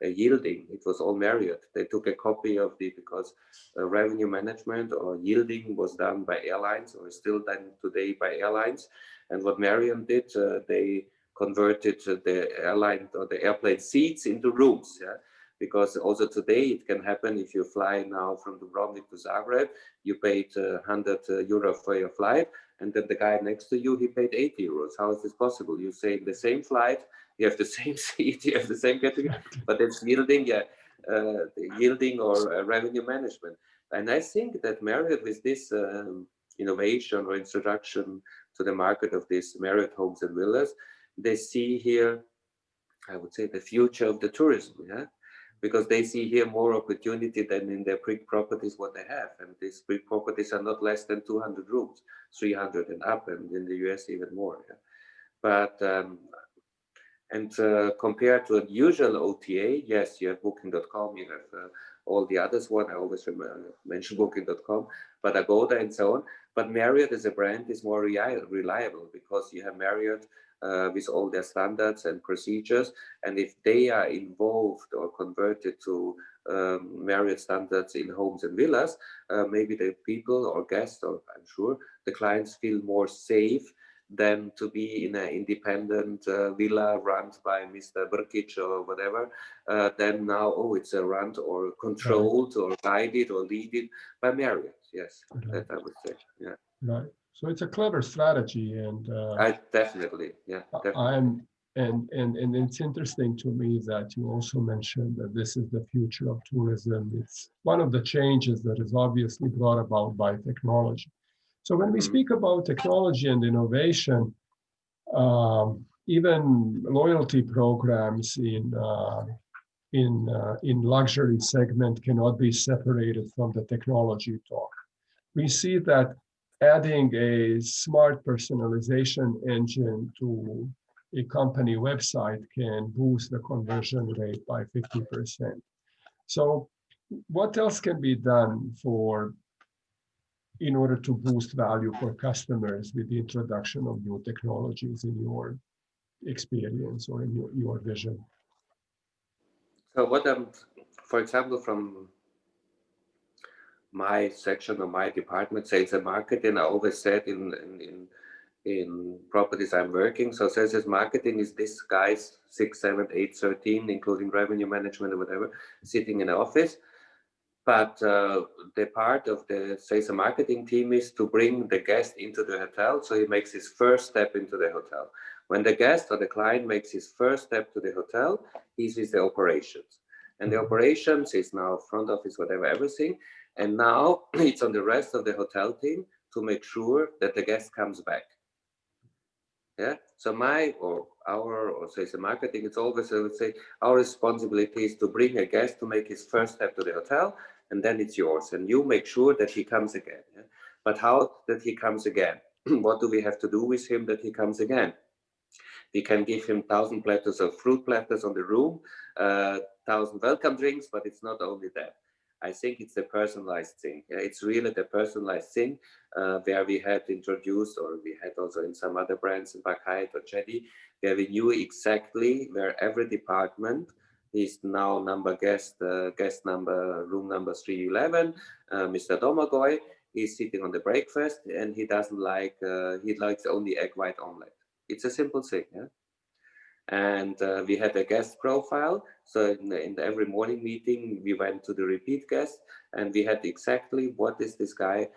Yielding, it was all Marriott. They took a copy of because revenue management or yielding was done by airlines, or still done today by airlines. And what Marriott did, they converted the airline or the airplane seats into rooms. Yeah? Because also today it can happen if you fly now from Dubrovnik to Zagreb, you paid 100 euro for your flight, and then the guy next to you, he paid 80 euros. How is this possible? You say the same flight, you have the same seat, you have the same category, but it's yielding, yielding or revenue management. And I think that Marriott, with this innovation or introduction to the market of these Marriott homes and villas, they see here, I would say, the future of the tourism. Yeah. Because they see here more opportunity than in their brick properties what they have. And these brick properties are not less than 200 rooms, 300 and up, and in the US even more. Yeah? But, compared to a usual OTA, yes, you have Booking.com, you have all the others one, I always mention Booking.com, but Agoda and so on. But Marriott as a brand is more reliable because you have Marriott with all their standards and procedures. And if they are involved or converted to Marriott standards in homes and villas, maybe the people or guests, or I'm sure the clients feel more safe than to be in an independent villa run by Mr. Brkic or whatever. Then now, it's a run or controlled or guided or leaded by Marriott. Yes, that I would say. Yeah. Right. So it's a clever strategy, and I definitely, yeah, definitely. I'm and it's interesting to me that you also mentioned that this is the future of tourism. It's one of the changes that is obviously brought about by technology. So when we Mhm. speak about technology and innovation, even loyalty programs in luxury segment cannot be separated from the technology talk. We see that adding a smart personalization engine to a company website can boost the conversion rate by 50%. So what else can be done in order to boost value for customers with the introduction of new technologies in your experience or in your vision? So what for example, from my section or my department, sales and marketing, I always said in properties I'm working. So sales and marketing is this guys 6, 7, 8, 13, including revenue management or whatever, sitting in an office. But the part of the sales and marketing team is to bring the guest into the hotel. So he makes his first step into the hotel. When the guest or the client makes his first step to the hotel, he's with the operations. And the operations is now front office, whatever, everything. And now it's on the rest of the hotel team to make sure that the guest comes back. Yeah. So my or our or sales and marketing, it's always, I would say, our responsibility is to bring a guest to make his first step to the hotel, and then it's yours, and you make sure that he comes again. Yeah? But how that he comes again? What do we have to do with him that he comes again? We can give him 1,000 platters of fruit platters on the room, 1,000 welcome drinks, but it's not only that. I think it's the personalized thing. Yeah, it's really the personalized thing where we had introduced, or we had also in some other brands in Park Hyatt or Chedi, where we knew exactly where every department is now number guest number, room number 311, Mr. Domagoy. He's sitting on the breakfast and he doesn't like, he likes only egg white omelette. It's a simple thing, yeah. And we had a guest profile. So in every morning meeting, we went to the repeat guest, and we had exactly what is this guy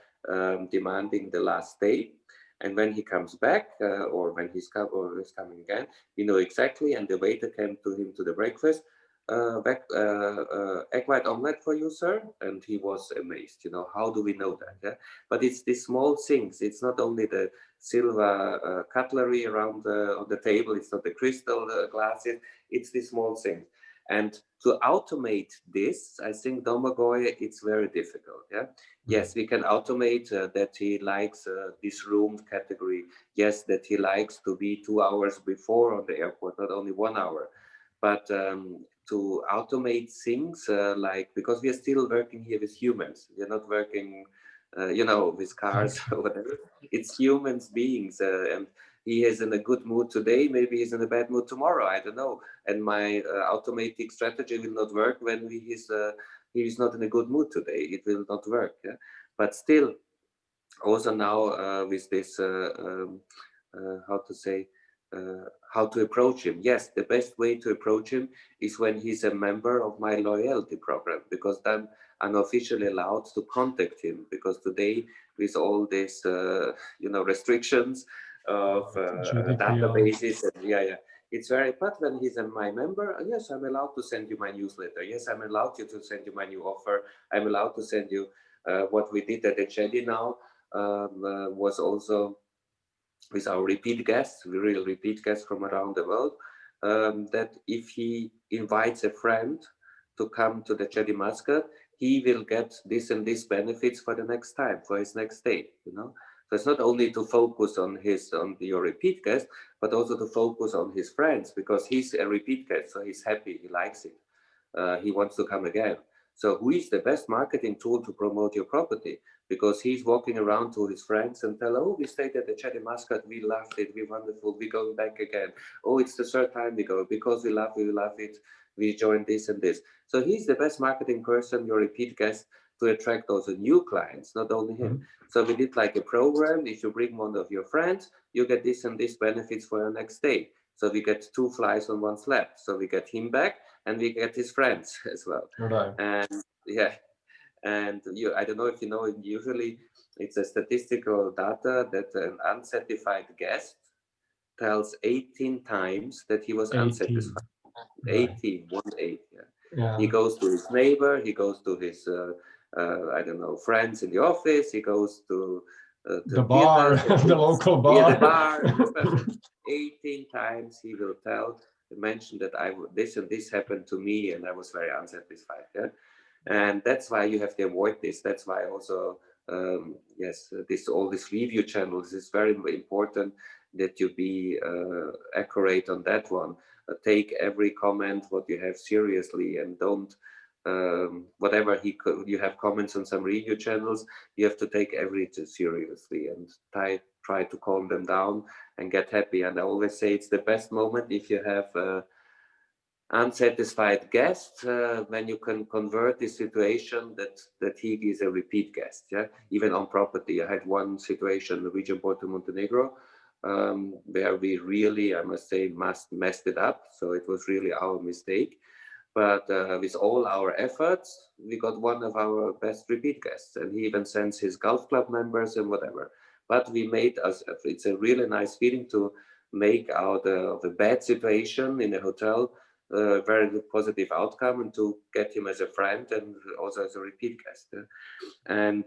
demanding the last day. And when he comes back, or when he's coming again, we know exactly. And the waiter came to him to the breakfast. Egg white omelette for you, sir. And he was amazed. You know, how do we know that? Yeah, but it's these small things. It's not only the silver cutlery around on the table. It's not the crystal glasses. It's the small things. And to automate this, I think Domagoy, it's very difficult. Yeah. Yes, we can automate that he likes this room category. Yes, that he likes to be 2 hours before on the airport, not only 1 hour. But to automate things like, because we are still working here with humans, we're not working with cars or whatever. It's humans beings, and he is in a good mood today. Maybe he's in a bad mood tomorrow. I don't know. And my automatic strategy will not work when he is not in a good mood today. It will not work. Yeah? But still, also now with this, how to say, how to approach him. Yes, the best way to approach him is when he's a member of my loyalty program, because then I'm officially allowed to contact him. Because today, with all these, restrictions of GDPR. databases, and yeah, it's very. But when he's my member, yes, I'm allowed to send you my newsletter. Yes, I'm allowed you to send you my new offer. I'm allowed to send you what we did at the Chedi now was also with our repeat guests, real repeat guests from around the world, that if he invites a friend to come to the Chedi Muscat, he will get this and this benefits for the next time, for his next stay, you know. So it's not only to focus on your repeat guest, but also to focus on his friends, because he's a repeat guest, so he's happy, he likes it, he wants to come again. So who is the best marketing tool to promote your property? Because he's walking around to his friends and tell, oh, we stayed at the Chedi Muscat, we loved it, we're wonderful, we're going back again. Oh, it's the third time we go, because we love it, we joined this and this. So he's the best marketing person, your repeat guest, to attract also new clients, not only him. So we did like a program. If you bring one of your friends, you get this and this benefits for your next day. So we get 2 flies on 1 slab. So we get him back and we get his friends as well. Right. And yeah, and I don't know if you know, usually it's a statistical data that an unsatisfied guest tells 18 times that he was 18. unsatisfied. Right. 18, 1 8. Yeah. He Yeah. goes to his neighbor, he goes to his, I don't know, friends in the office, he goes The to bar, Vienna, to the this, local yeah, the bar. bar, whatever. 18 times he will mention that this and this happened to me and I was very unsatisfied. Yeah. And that's why you have to avoid this. That's why also, yes, all these review channels is very important that you be accurate on that one. Take every comment what you have seriously and don't whatever you have comments on some review channels, you have to take everything seriously and try to calm them down and get happy. And I always say it's the best moment if you have unsatisfied guest, when you can convert the situation that he is a repeat guest. Yeah, even on property, I had one situation, the Regent Montenegro, where we really, I must say, messed it up. So it was really our mistake. But with all our efforts, we got one of our best repeat guests, and he even sends his golf club members and whatever. But we made us. It's a really nice feeling to make out of a bad situation in a hotel a very good positive outcome, and to get him as a friend and also as a repeat guest. And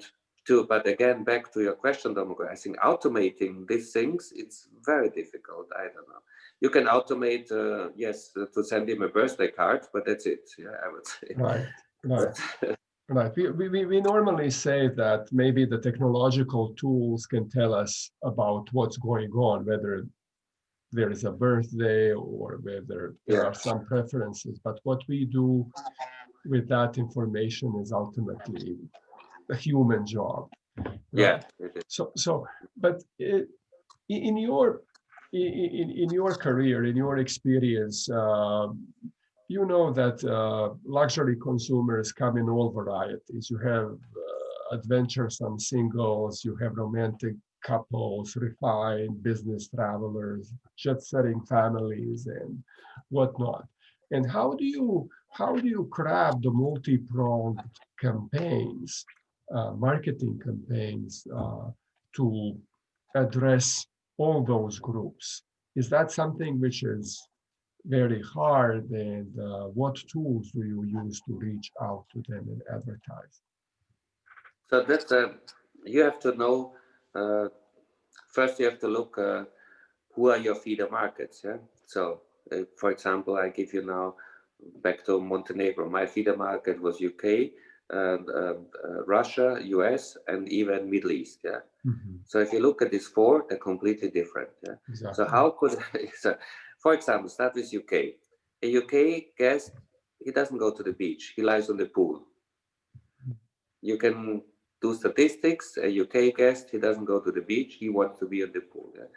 but again, back to your question, Domagoj, I think automating these things, it's very difficult. I don't know. You can automate, yes, to send him a birthday card, but that's it. Yeah, I would say. Right, right, But, right. We normally say that maybe the technological tools can tell us about what's going on, whether there is a birthday or whether there yeah, are some preferences. But what we do with that information is ultimately a human job, yeah, right? it is. But in your in your career, in your experience, you know that luxury consumers come in all varieties. You have adventuresome singles, you have romantic couples, refined business travelers, jet-setting families, and whatnot. And how do you craft the multi-pronged campaigns, marketing campaigns, to address all those groups? Is that something which is very hard, and what tools do you use to reach out to them and advertise? So that's you have to know. Uh, First, you have to look who are your feeder markets. Yeah. So, for example, I give you now back to Montenegro. My feeder market was UK, Russia, US, and even Middle East. Yeah. Mhm. So if you look at these four, they're completely different. Yeah. So Exactly. how could so, for example, start with UK. A UK guest, he doesn't go to the beach. He lies on the pool. You can do statistics. A UK guest, he doesn't go to the beach. He wants to be on the pool. Yeah?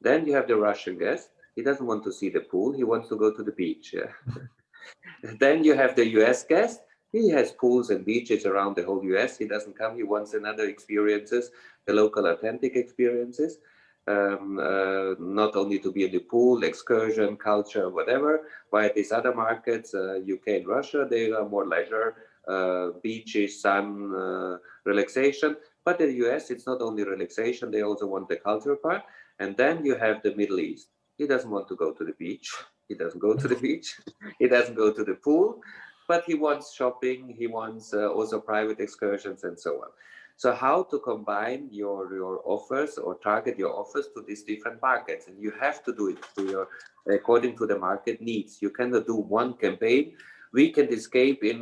Then you have the Russian guest. He doesn't want to see the pool. He wants to go to the beach. Yeah? Then you have the US guest. He has pools and beaches around the whole US. He doesn't come. He wants another experiences, the local authentic experiences. Not only to be in the pool, excursion, culture, whatever. While these other markets, UK and Russia, they are more leisure, beaches, sun, relaxation. But in the US, it's not only relaxation, they also want the cultural part. And then you have the Middle East. He doesn't want to go to the beach. He doesn't go to the beach. He doesn't go to the pool, but he wants shopping. He wants also private excursions and so on. So how to combine your offers or target your offers to these different markets, and you have to do it according to the market needs. You cannot do one campaign. Weekend escape in,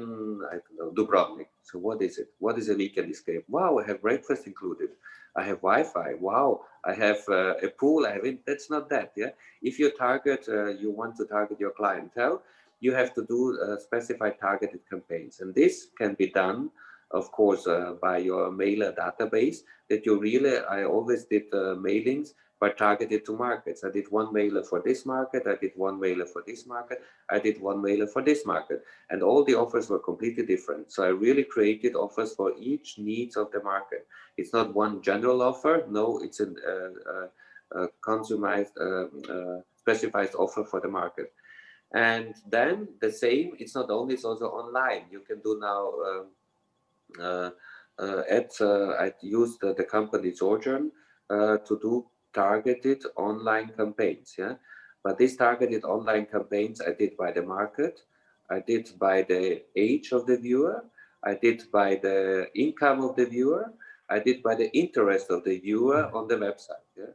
I don't know, Dubrovnik. So what is it? What is a weekend escape? Wow, I have breakfast included. I have Wi-Fi. Wow, I have a pool. I have it. That's not that. Yeah. If you want to target your clientele, you have to do specified targeted campaigns, and this can be done, of course, by your mailer database. That you really, I always did mailings but targeted to markets. I did one mailer for this market, I did one mailer for this market, I did one mailer for this market, and all the offers were completely different. So I really created offers for each needs of the market. It's not one general offer. No, it's a consumized, specified offer for the market. And then the same, it's not only, it's also online. You can do now uh, I used the company Georgian to do targeted online campaigns. Yeah, but these targeted online campaigns I did by the market, I did by the age of the viewer, I did by the income of the viewer, I did by the interest of the viewer on the website. Yeah,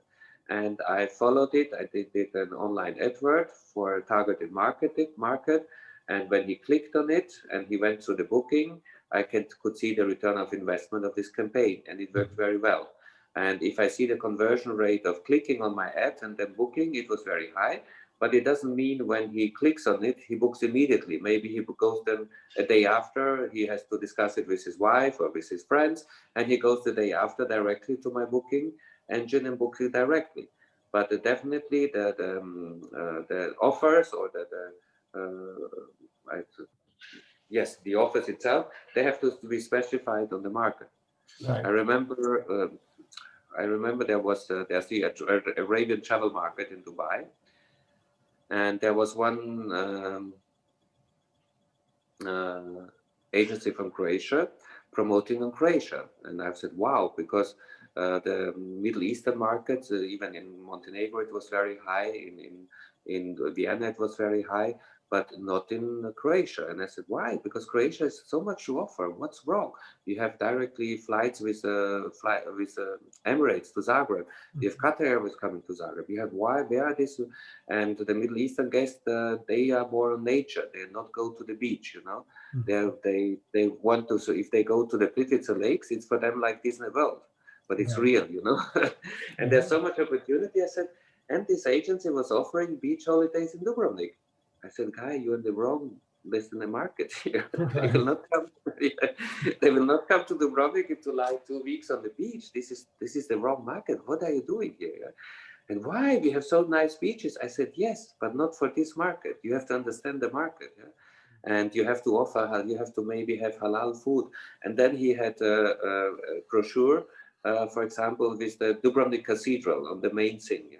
and I followed it. I did an online advert for a targeted market, and when he clicked on it and he went through the booking, I could see the return of investment of this campaign, and it worked very well. And if I see the conversion rate of clicking on my ad and then booking, it was very high. But it doesn't mean when he clicks on it, he books immediately. Maybe he goes then a day after, he has to discuss it with his wife or with his friends, and he goes the day after directly to my booking engine and books it directly. But definitely the offers or yes, the offers itself, they have to be specified on the market. Right. I remember there's the Arabian travel market in Dubai, and there was one agency from Croatia promoting on Croatia, and I've said wow, because the Middle Eastern markets, even in Montenegro, it was very high. In Vienna, it was very high, but not in Croatia. And I said, why? Because Croatia has so much to offer. What's wrong? You have directly flights with Emirates to Zagreb. You have Qatar Airways coming to Zagreb. You have where are this? And the Middle Eastern guests, they are more on nature. They not go to the beach, you know. They want to. So if they go to the Plitvice lakes, it's for them like Disney World, but it's real, you know. And there's so much opportunity. I said, and this agency was offering beach holidays in Dubrovnik. I said, guy, you're in the wrong listener market here. They will not come. They will not come to Dubrovnik to like 2 weeks on the beach. This is the wrong market. What are you doing here? And why? We have so nice beaches. I said, yes, but not for this market. You have to understand the market. Yeah? And you have to offer, you have to maybe have halal food. And then he had a brochure, for example, with the Dubrovnik Cathedral on the main thing,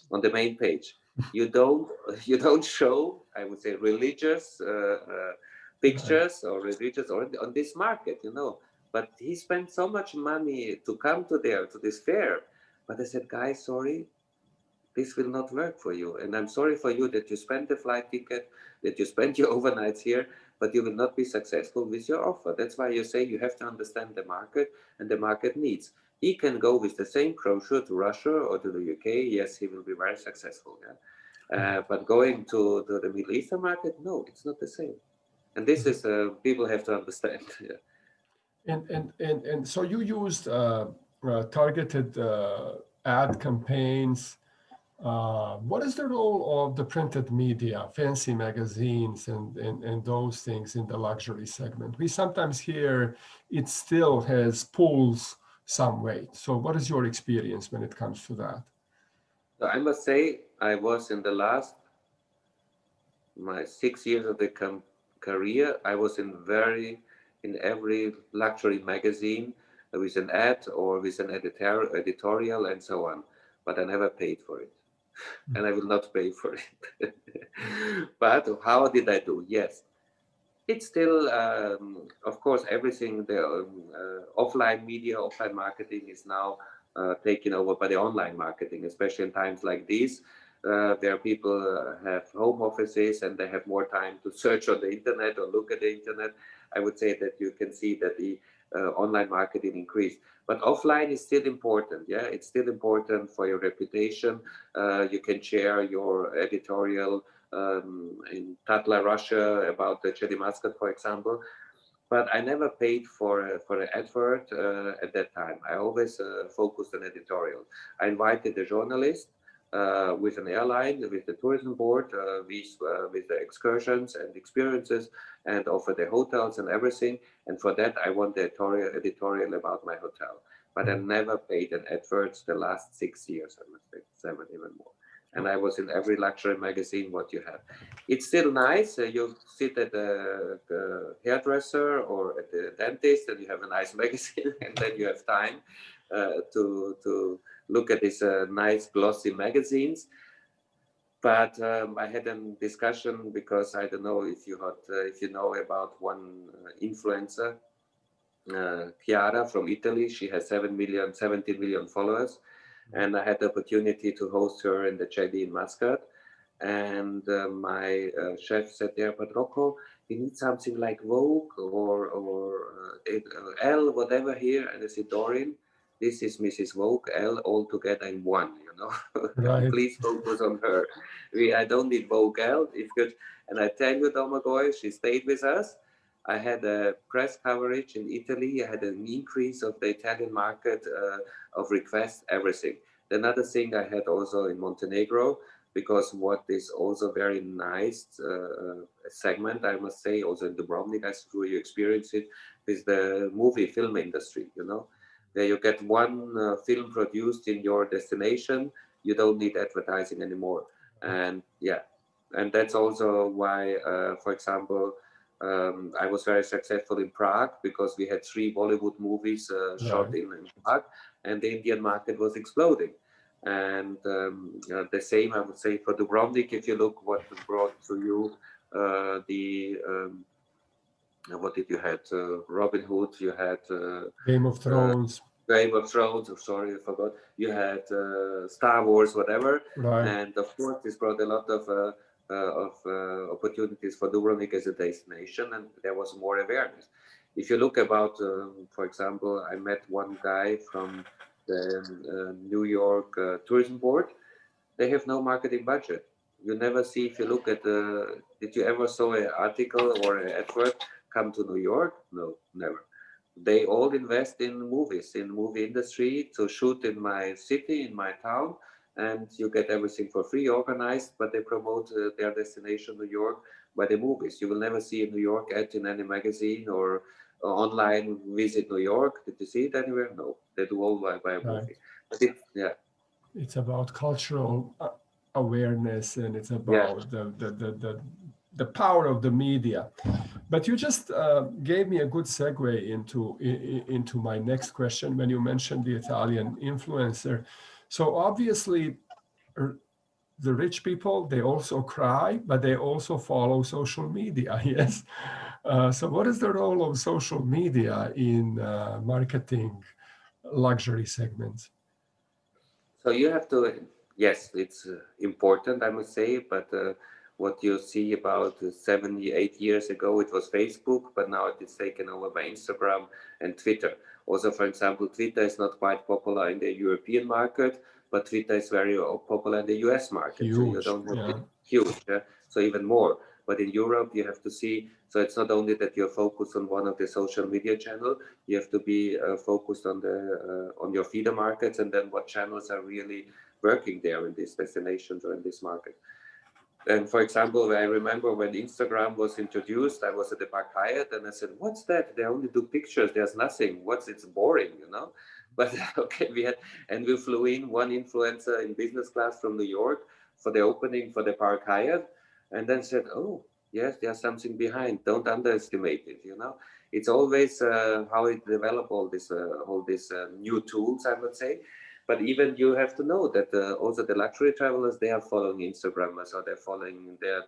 on the main page. You don't show, I would say, religious pictures or religious or on this market, you know. But he spent so much money to come to this fair. But I said, guys, sorry, this will not work for you. And I'm sorry for you that you spent the flight ticket, that you spent your overnights here, but you will not be successful with your offer. That's why you say you have to understand the market and the market needs. He can go with the same brochure to Russia or to the UK. Yes, he will be very successful. Yeah? But going to the Middle Eastern market, no, it's not the same. And this is people have to understand. Yeah. And so you used targeted ad campaigns. What is the role of the printed media, fancy magazines, and those things in the luxury segment? We sometimes hear it still pulls some weight. So what is your experience when it comes to that? So I must say, I was in my 6 years of the career, I was in every luxury magazine with an ad or with an editorial and so on, but I never paid for it. And I will not pay for it. But how did I do? Yes, it's still, of course, everything, the offline media, offline marketing is now taken over by the online marketing, especially in times like these, where people have home offices and they have more time to search on the internet or look at the internet. I would say that you can see that the online marketing increased. But offline is still important. Yeah, it's still important for your reputation. You can share your editorial in Tatla, Russia, about the Chedi Muscat, for example. But I never paid for an advert at that time. I always focused on editorial. I invited a journalist with an airline, with the tourism board, with the excursions and experiences, and offer the hotels and everything. And for that, I want the editorial about my hotel. But I never paid an advert the last 6 years, I must say, 7 even more. And I was in every luxury magazine what you have. It's still nice. You sit at the hairdresser or at the dentist and you have a nice magazine and then you have time to look at these nice glossy magazines. But I had a discussion because I don't know if you know about one influencer Chiara from Italy. She has 17 million followers, and I had the opportunity to host her in the Chedi in Muscat. And my chef said, "Yeah, but Rocco, you need something like Vogue or Elle, whatever here." And I said, "Dorian, this is Mrs. Vogue, Elle, all together in one. You know, Right. please focus on her. I don't need Vogue Elle. It's good." And I tell you, Domagoy, she stayed with us. I had a press coverage in Italy. I had an increase of the Italian market of requests, everything. Another thing I had also in Montenegro, because what is also very nice segment, I must say, also in Dubrovnik, I sure you experience it, is the movie film industry, you know. Where you get one film produced in your destination, you don't need advertising anymore. And yeah, and that's also why, for example, I was very successful in Prague because we had 3 Bollywood movies shot Right. in Prague, and the Indian market was exploding. And the same, I would say, for Dubrovnik. If you look what brought to you the what did you had? Robin Hood. You had Game of uh, Thrones. Game of Thrones. Oh, sorry, I forgot. You had Star Wars, whatever. Right. And of course, this brought a lot of opportunities for Dubrovnik as a destination, and there was more awareness. If you look about, for example, I met one guy from the New York Tourism Board. They have no marketing budget. You never see, if you look at the, did you ever saw an article or an advert come to New York? No, never. They all invest in movies, in movie industry, to shoot in my city, in my town, and you get everything for free organized, but they promote their destination, New York, by the movies. You will never see a New York ad in any magazine or online visit New York. Did you see it anywhere? No, they do all by a Right. movie. But it, yeah, It's about cultural awareness, and it's yeah. about the power of the media. But you just gave me a good segue into my next question when you mentioned the Italian influencer. So obviously, er, the rich people, they also cry, but they also follow social media. Yes. So what is the role of social media in marketing luxury segments? So you have to, yes, it's important, I must say, but what you see about 7, 8 years ago, it was Facebook, but now it is taken over by Instagram and Twitter. Also, for example, Twitter is not quite popular in the European market, but Twitter is very popular in the US market. So you Huge. don't have Yeah. it huge, yeah? So even more. But in Europe, you have to see, so it's not only that you're focused on one of the social media channel, you have to be focused on the on your feeder markets, and then what channels are really working there in these destinations or in this market. And for example, I remember when Instagram was introduced, I was at the Park Hyatt and I said, "What's that? They only do pictures. There's nothing. It's boring, you know." But okay, we flew in one influencer in business class from New York for the opening for the Park Hyatt, and then said, "Oh, yes, there's something behind. Don't underestimate it." You know, it's always how it develop all these new tools, I would say. But even you have to know that also the luxury travelers, they are following Instagrammers, or they're following their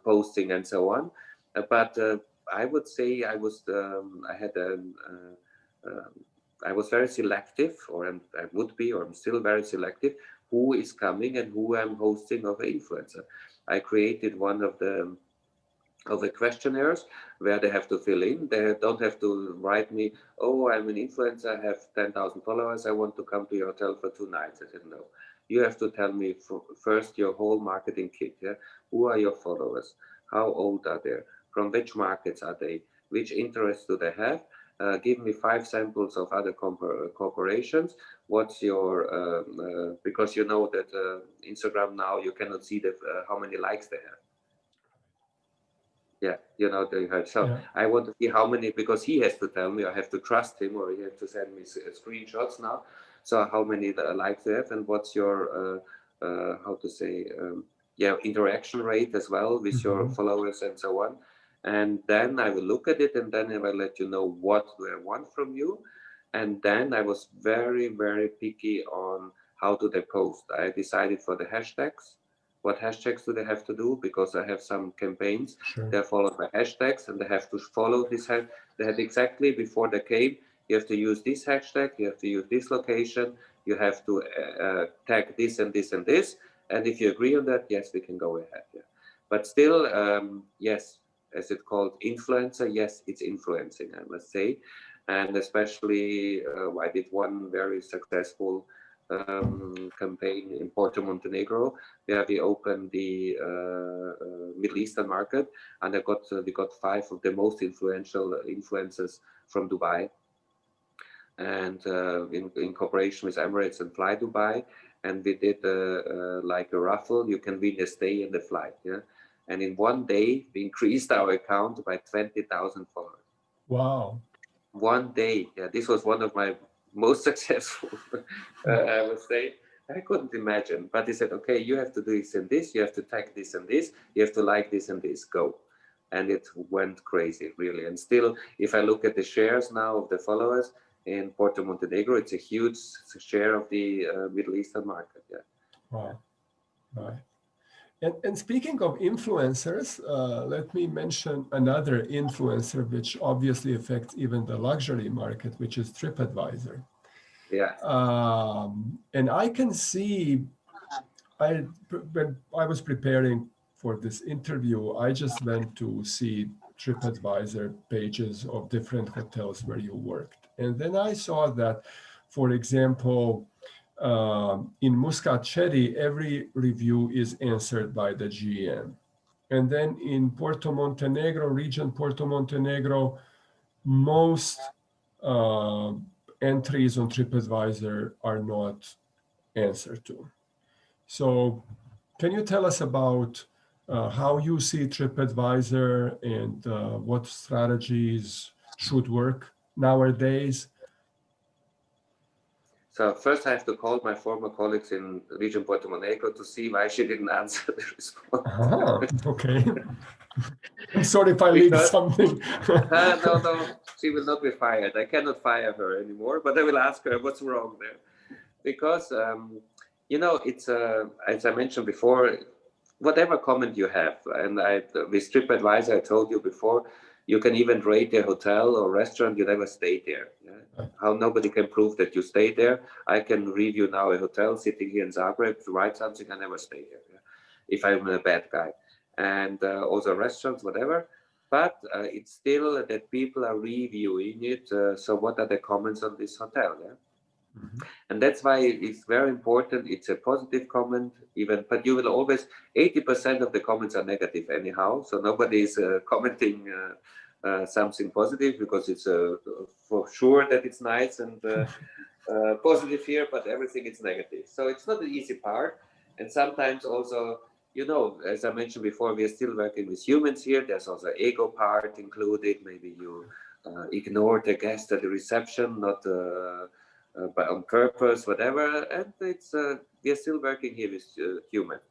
posting and so on. But I would say um, I was very selective, I would be, or I'm still very selective, who is coming and who I'm hosting of an influencer. I created one of the questionnaires where they have to fill in. They don't have to write me, "Oh, I'm an influencer, I have 10,000 followers, I want to come to your hotel for 2 nights." I said, "No. You have to tell me first your whole marketing kit. Yeah? Who are your followers? How old are they? From which markets are they? Which interests do they have? Give me 5 samples of other corporations. What's your because you know that Instagram now you cannot see how many likes they have. Yeah, you know, they had. So Yeah. I want to see how many, because he has to tell me. I have to trust him, or he has to send me screenshots now. So how many likes you have, and what's your how to say, yeah, interaction rate as well with your Mhm. followers and so on. And then I will look at it, and then I will let you know what do I want from you. And then I was very, very picky on how do they post. I decided for the hashtags. what hashtags do they have to do, because I have some campaigns. Sure. They're followed by hashtags, and they have to follow this. They had exactly before they came. You have to use this hashtag. You have to use this location. You have to tag this and this and this. And if you agree on that, yes, we can go ahead. Yeah. But still, yes, as it's called, influencer. Yes, it's influencing, I must say. And especially, I did one very successful campaign in Porto, Montenegro, where we opened the Middle Eastern market, and we got 5 of the most influential influencers from Dubai, and in cooperation with Emirates and Fly Dubai, and we did like a raffle. You can win a stay in the flight, yeah. And in one day, we increased our account by 20,000 followers. Wow. One day, yeah. This was one of my most successful, I would say. I couldn't imagine, but he said, okay, you have to do this and this, you have to tag this and this, you have to like this and this, go. And it went crazy, really. And still, if I look at the shares now of the followers in Porto Montenegro, it's a huge share of the Middle Eastern market. Yeah. Wow. Right. And speaking of influencers, let me mention another influencer which obviously affects even the luxury market, which is TripAdvisor. Yeah. And I can see, when I was preparing for this interview, I just went to see TripAdvisor pages of different hotels where you worked. And then I saw that, for example, in Muscat, Chedi, every review is answered by the GM. And then in Porto Montenegro, Regent Porto Montenegro, most entries on TripAdvisor are not answered to. So can you tell us about how you see TripAdvisor and what strategies should work nowadays? So first I have to call my former colleagues in Region Porto Monegro to see why she didn't answer the response. Okay. I'm sorry if I leaked something. No, she will not be fired. I cannot fire her anymore, but I will ask her what's wrong there. Because, it's, as I mentioned before, whatever comment you have, and with TripAdvisor, I told you before, you can even rate a hotel or restaurant, you never stayed there. Yeah? How nobody can prove that you stayed there. I can review now a hotel sitting here in Zagreb, to write something, I never stay there. Yeah? If I'm a bad guy. And also restaurants, whatever. But it's still that people are reviewing it. So what are the comments on this hotel? Yeah? Mm-hmm. And that's why it's very important. It's a positive comment, even, but you will always 80% of the comments are negative anyhow. So nobody is commenting something positive, because it's for sure that it's nice and positive here, but everything is negative. So it's not an easy part. And sometimes also, as I mentioned before, we are still working with humans here. There's also ego part included. Maybe you ignore the guest at the reception, not but on purpose, whatever. And it's we are still working here with humans.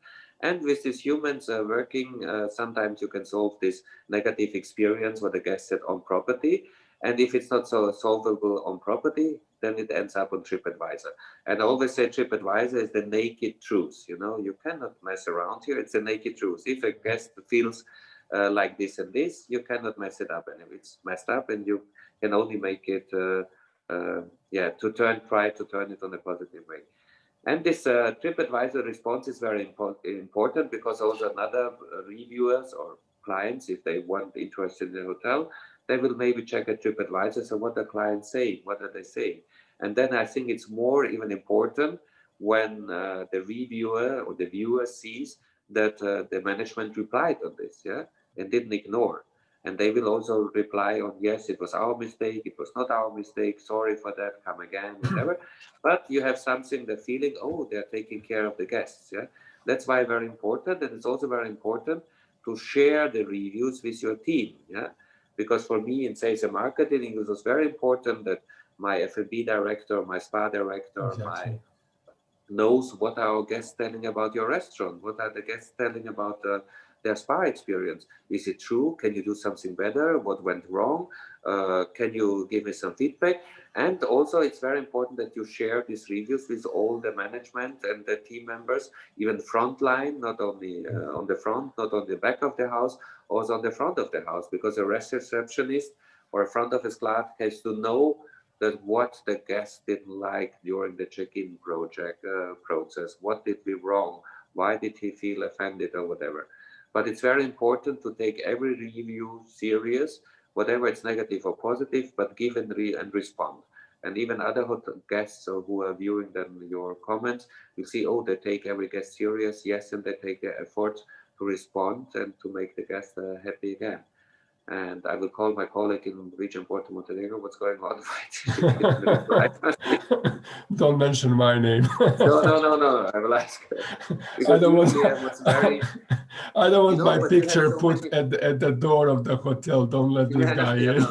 And with these humans working, sometimes you can solve this negative experience what the guest had on property. And if it's not so solvable on property, then it ends up on TripAdvisor. And I always say TripAdvisor is the naked truth. You cannot mess around here. It's a naked truth. If a guest feels like this and this, you cannot mess it up. And if it's messed up, and you can only make it, try to turn it on a positive way. And this TripAdvisor response is very important, because also another reviewers or clients, if they want interested in the hotel, they will maybe check at TripAdvisor. So what the clients say, what are they saying? And then I think it's more even important when the reviewer or the viewer sees that the management replied on this, yeah, and didn't ignore. And they will also reply on, yes, it was our mistake, it was not our mistake, sorry for that, come again, whatever. But you have something, the feeling, oh, they're taking care of the guests, yeah. That's why very important. And it's also very important to share the reviews with your team, yeah. Because for me in sales and marketing, it was very important that my F&B director, my spa director, Exactly. knows what are our guests telling about your restaurant, what are the guests telling about their spa experience. Is it true? Can you do something better? What went wrong? Can you give me some feedback? And also, it's very important that you share these reviews with all the management and the team members, even frontline, not only on the front, not on the back of the house, also on the front of the house, because a receptionist or a front office clerk has to know that what the guest didn't like during the check-in process, what did we wrong, why did he feel offended or whatever. But it's very important to take every review serious, whatever it's negative or positive, but give and respond. And even other guests who are viewing then your comments, you see, oh, they take every guest serious, yes, and they take the effort to respond and to make the guest happy again. And I will call my colleague in Regent Montenegro, what's going on? Don't mention my name. No, I will ask her. I don't want, very, I don't want my but picture so put at the door of the hotel. Don't let this guy in.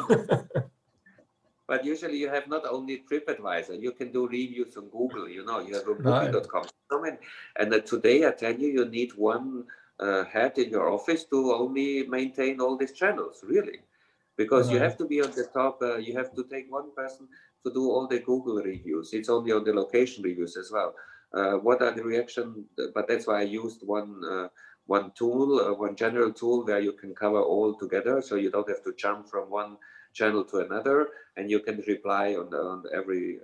But usually you have not only TripAdvisor, you can do reviews on Google, you have a Right. booking.com. And today I tell you, you need one head in your office to only maintain all these channels, really. Because you have to be on the top, you have to take one person to do all the Google reviews. It's only on the location reviews as well. What are the reaction? But that's why I used one tool, one general tool where you can cover all together, so you don't have to jump from one channel to another, and you can reply on every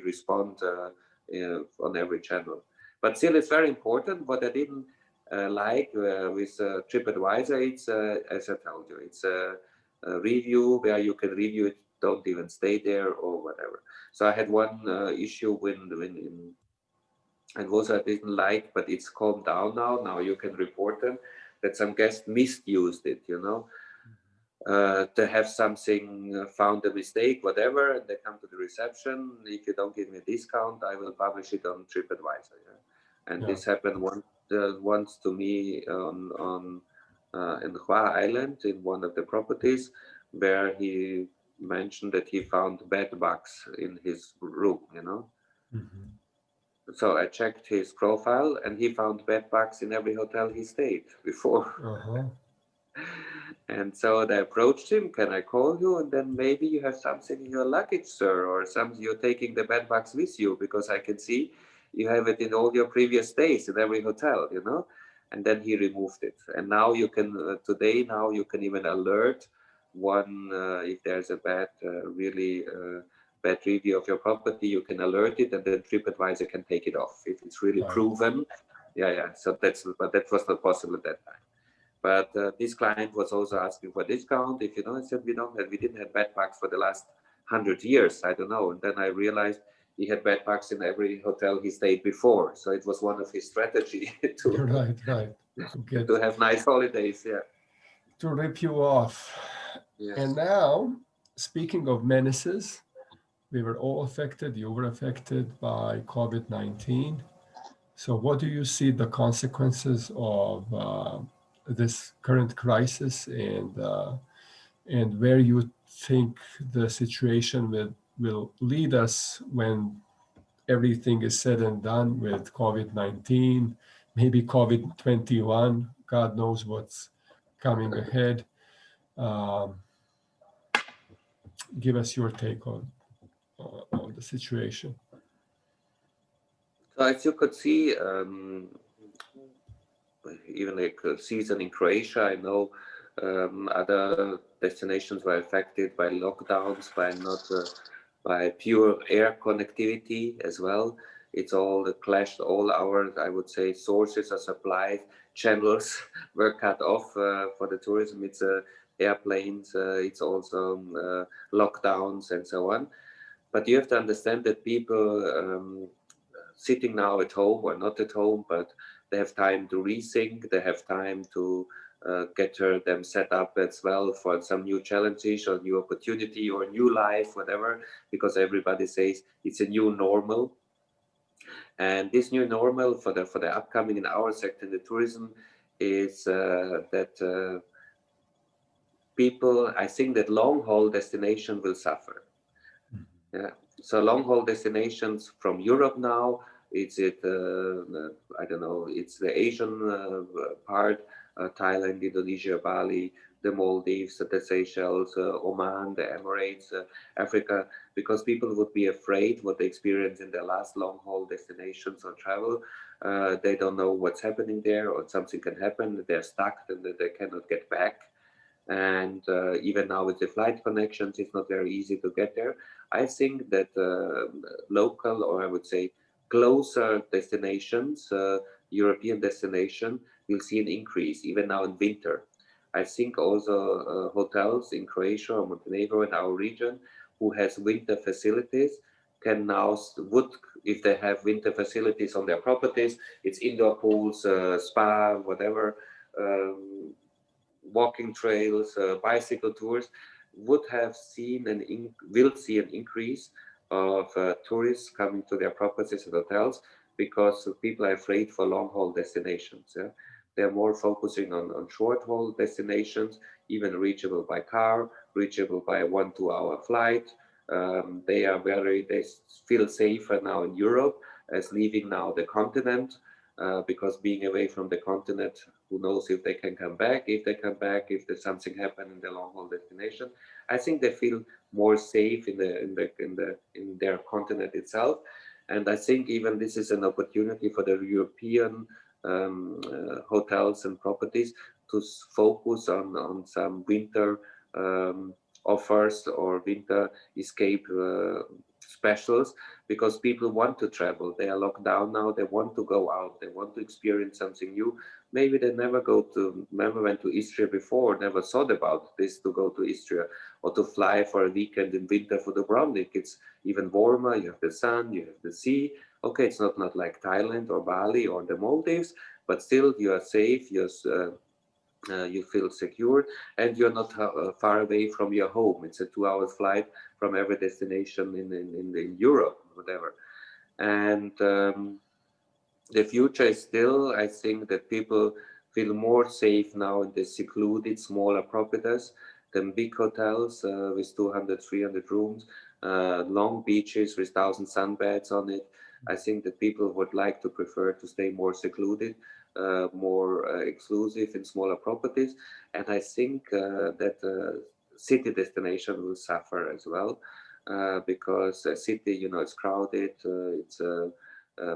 response on every channel. But still, it's very important. What I didn't like with TripAdvisor, it's as I told you, it's a review where you can review it, don't even stay there or whatever. So I had one issue and also I didn't like, but it's calmed down now. Now you can report them that some guests misused it, to have something, found a mistake, whatever, and they come to the reception. If you don't give me a discount, I will publish it on TripAdvisor. And this happened once to me on in Hua Island in one of the properties, where he mentioned that he found bed bugs in his room. So I checked his profile, and he found bed bugs in every hotel he stayed before. And so they approached him, can I call you? And then maybe you have something in your luggage, sir, or you're taking the bed bugs with you, because I can see you have it in all your previous stays in every hotel, And then he removed it. And now you can, today, now you can even alert one, if there's a really bad review of your property, you can alert it, and then TripAdvisor can take it off if it's really proven. So but that was not possible at that time. But this client was also asking for a discount. If I said we didn't have bed bugs for the last 100 years. I don't know. And then I realized he had bed bugs in every hotel he stayed before. So it was one of his strategy to to have nice holidays. Yeah. To rip you off. Yes. And now, speaking of menaces, we were all affected. You were affected by COVID-19. So what do you see the consequences of this current crisis, and where you think the situation will lead us when everything is said and done with COVID-19, maybe COVID-21, God knows what's coming ahead. Give us your take on the situation. So as you could see, even like a season in Croatia, I know other destinations were affected by lockdowns, by pure air connectivity as well. It's all clashed. All our, I would say, sources of supply channels were cut off for the tourism. It's airplanes. It's also lockdowns and so on. But you have to understand that people sitting now at home or not at home, but they have time to rethink. They have time to get them set up as well for some new challenges or new opportunity or new life, whatever, because everybody says it's a new normal. And this new normal for the upcoming in our sector, in the tourism, is that people, I think that long haul destination will suffer. Yeah. So long haul destinations from Europe now, I don't know, it's the Asian part Thailand, Indonesia, Bali, the Maldives, the Seychelles, Oman, the Emirates, Africa, because people would be afraid what they experienced in their last long haul destinations or travel. They don't know what's happening there, or something can happen. They're stuck and they cannot get back. And even now with the flight connections, it's not very easy to get there. I think that local, or I would say closer destinations, European destination, will see an increase even now in winter. I think also hotels in Croatia or Montenegro in our region who has winter facilities can now would, if they have winter facilities on their properties, it's indoor pools, spa, whatever, um, walking trails, bicycle tours, would have seen will see an increase of tourists coming to their properties and hotels, because people are afraid for long haul destinations. Yeah? They're more focusing on short haul destinations, even reachable by car, reachable by 1-2 hour flight. They feel safer now in Europe as leaving now the continent, because being away from the continent, who knows if they can come back, if they come back, if there's something happen in the long haul destination. I think they feel more safe in their continent itself. And I think even this is an opportunity for the European hotels and properties to focus on some winter offers or winter escape specials, because people want to travel. They are locked down now. They want to go out. They want to experience something new. Maybe they never went to Istria before, never thought about this, to go to Istria or to fly for a weekend in winter for Dubrovnik. It's even warmer. You have the sun, you have the sea. Okay, it's not like Thailand or Bali or the Maldives, but still you are safe. You feel secure, and you're not far away from your home. It's a 2 hour flight from every destination in Europe, whatever. And the future is still, I think that people feel more safe now in the secluded, smaller properties than big hotels with 200, 300 rooms, long beaches with 1,000 sunbeds on it. I think that people would like to prefer to stay more secluded, more exclusive in smaller properties. And I think that city destination will suffer as well, because a city, it's crowded, it's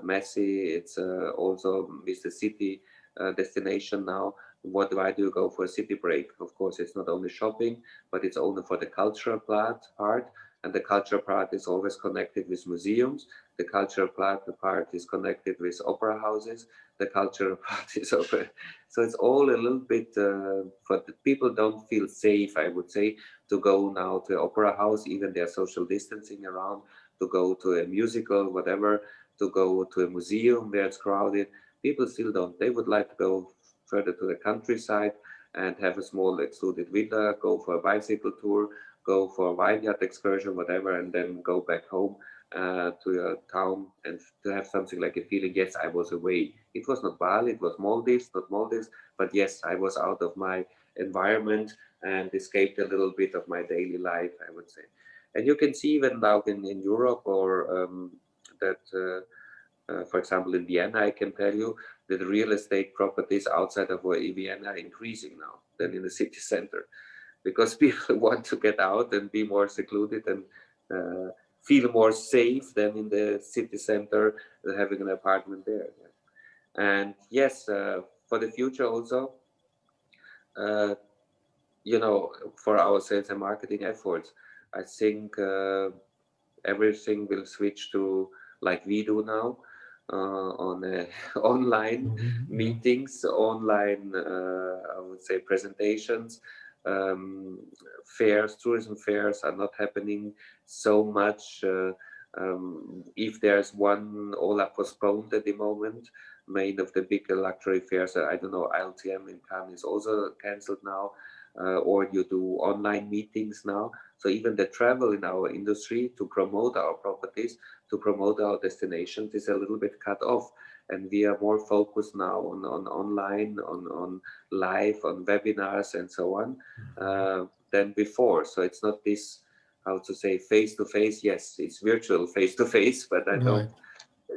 messy. It's also with the city destination now. Why do you go for a city break? Of course, it's not only shopping, but it's only for the cultural part. And the cultural part is always connected with museums. The cultural part is connected with opera houses. The cultural part is opera. So it's all a little bit, but people don't feel safe, I would say, to go now to opera house, even there's social distancing around, to go to a musical, whatever, to go to a museum where it's crowded. People still don't. They would like to go further to the countryside and have a small excluded villa, go for a bicycle tour, go for a vineyard excursion, whatever, and then go back home to your town and to have something like a feeling, yes, I was away. It was not Bali, it was Maldives, not Maldives, but yes, I was out of my environment and escaped a little bit of my daily life, I would say. And you can see even now in Europe, or that, for example, in Vienna, I can tell you that real estate properties outside of Vienna are increasing now than in the city center, because people want to get out and be more secluded and feel more safe than in the city center, having an apartment there. And yes, for the future also, uh, for our sales and marketing efforts, I think everything will switch to like we do now, on online meetings, online, I would say, presentations. Fairs, tourism fairs are not happening so much. If there's one, all are postponed at the moment. Main of the big luxury fairs, I don't know, ILTM in Cannes is also cancelled now, or you do online meetings now. So even the travel in our industry to promote our properties, to promote our destinations is a little bit cut off. And we are more focused now on online, on live, on webinars and so on, than before. So it's not this, how to say, face to face. Yes, it's virtual face to face, but I don't,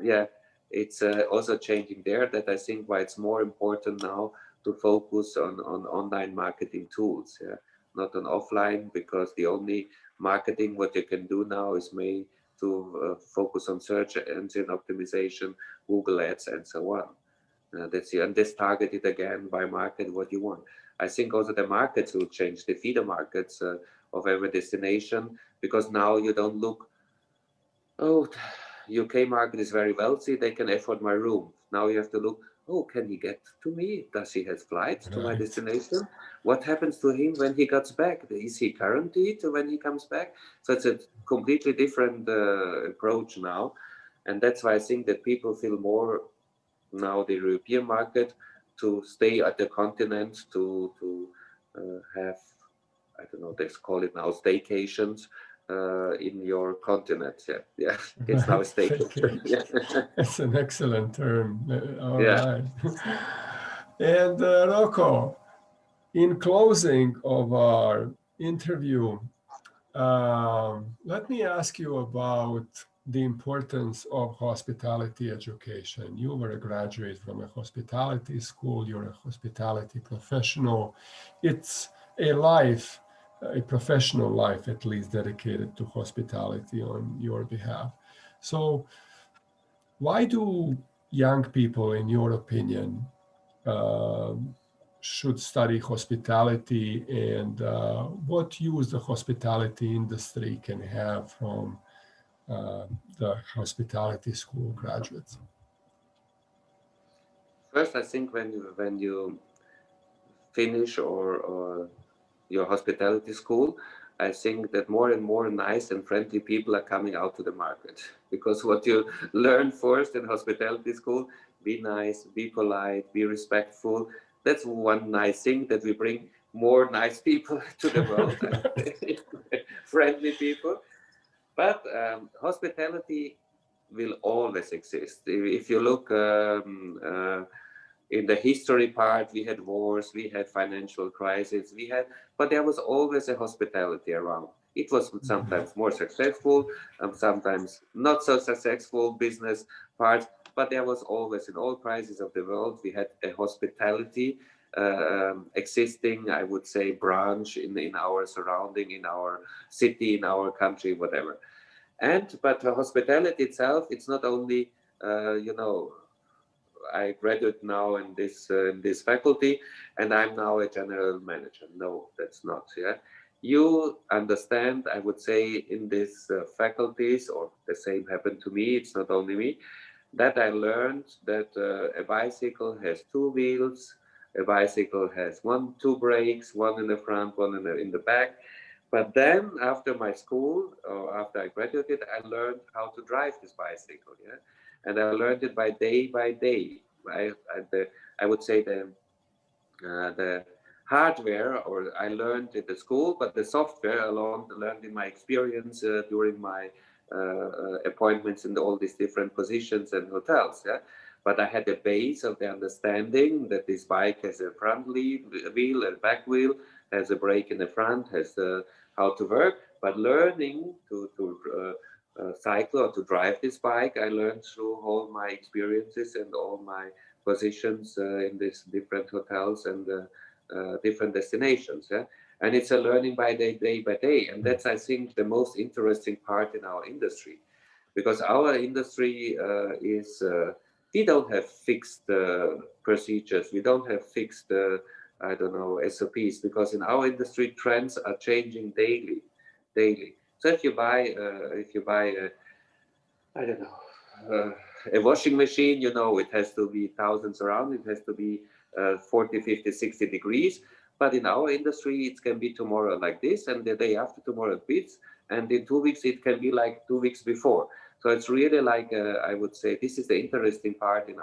yeah, it's also changing there, that I think why it's more important now to focus on online marketing tools, yeah, not on offline, because the only marketing what you can do now is made to focus on search engine optimization, Google Ads, and so on. And this targeted again by market what you want. I think also the markets will change, the feeder markets of every destination, because now you don't look, oh, UK market is very wealthy, they can afford my room. Now you have to look, oh, can he get to me? Does he have flights to my Right. destination? What happens to him when he gets back? Is he guaranteed when he comes back? So it's a completely different approach now. And that's why I think that people feel more now the European market to stay at the continent, to have, I don't know, they call it now staycations in your continent. Yeah, yeah, it's now a Right. staycation. Vacation. Yeah, That's an excellent term. All yeah. right. And Roko, in closing of our interview, let me ask you about the importance of hospitality education. You were a graduate from a hospitality school, you're a hospitality professional. It's a life, a professional life at least, dedicated to hospitality on your behalf. So, why do young people, in your opinion, um, should study hospitality, and what use the hospitality industry can have from uh, the hospitality school graduates? First, I think when you finish or your hospitality school, I think that more and more nice and friendly people are coming out to the market, because what you learn first in hospitality school, be nice, be polite, be respectful. That's one nice thing, that we bring more nice people to the world, I would say, friendly people. But hospitality will always exist. If you look in the history part, we had wars, we had financial crises, but there was always a hospitality around. It was sometimes more successful, sometimes not so successful business parts, but there was always, in all crises of the world, we had a hospitality existing, I would say, branch in our surrounding, in our city, in our country, whatever. But the hospitality itself, it's not only, you know, I graduate now in this faculty, and I'm now a general manager. No, that's not. Yeah, you understand. I would say in these faculties, or the same happened to me. It's not only me that I learned that a bicycle has two wheels. A bicycle has two brakes, one in the front, one in the back. But then, after my school, or after I graduated, I learned how to drive this bicycle. Yeah, and I learned it by day. I would say the hardware, or I learned at the school, but the software I learned in my experience during my appointments in all these different positions and hotels. Yeah, but I had a base of the understanding that this bike has a front wheel and back wheel, has a brake in the front, has how to work. But learning to cycle or to drive this bike, I learned through all my experiences and all my positions in these different hotels and different destinations. Yeah, and it's a learning by day by day, and that's, I think, the most interesting part in our industry, because our industry is we don't have fixed procedures, we don't have fixed I don't know, SOPs, because in our industry trends are changing daily. So if you buy I don't know, a washing machine, you know, it has to be thousands around, it has to be 40, 50, 60 degrees. But in our industry, it can be tomorrow like this, and the day after tomorrow it beats, and in 2 weeks, it can be like 2 weeks before. So it's really like, I would say, this is the interesting part in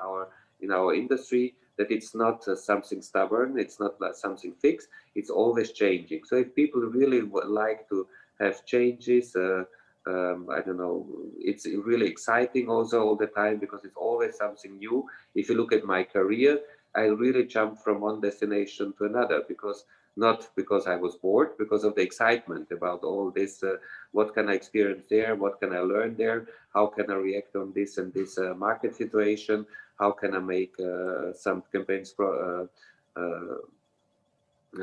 our industry, that it's not something stubborn, it's not like something fixed, it's always changing. So if people really would like to have changes, I don't know, it's really exciting also all the time, because it's always something new. If you look at my career, I really jumped from one destination to another, because not because I was bored, because of the excitement about all this. What can I experience there? What can I learn there? How can I react on this and this market situation? How can I make some campaigns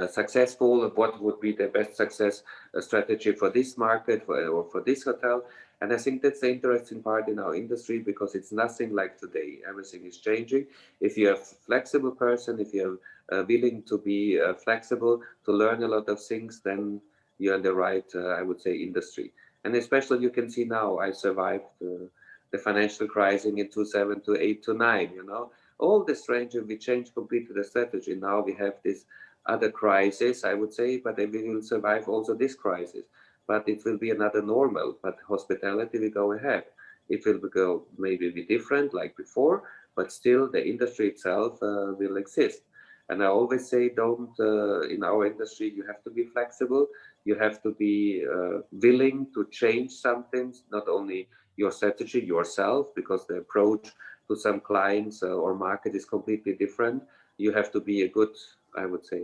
successful, what would be the best success strategy for this market or for this hotel. And I think that's the interesting part in our industry, because it's nothing like today. Everything is changing. If you're a flexible person, if you're willing to be flexible, to learn a lot of things, then you're in the right, I would say, industry. And especially you can see now, I survived the financial crisis in 2007 to 8 to 9, you know. All the stranger, we changed completely the strategy. Now we have this other crisis, I would say, but we will survive also this crisis. But it will be another normal. But hospitality will go ahead. It will go maybe be different like before, but still the industry itself will exist. And I always say, don't in our industry, you have to be flexible. You have to be willing to change some things, not only your strategy yourself, because the approach to some clients or market is completely different. You have to be a good, I would say,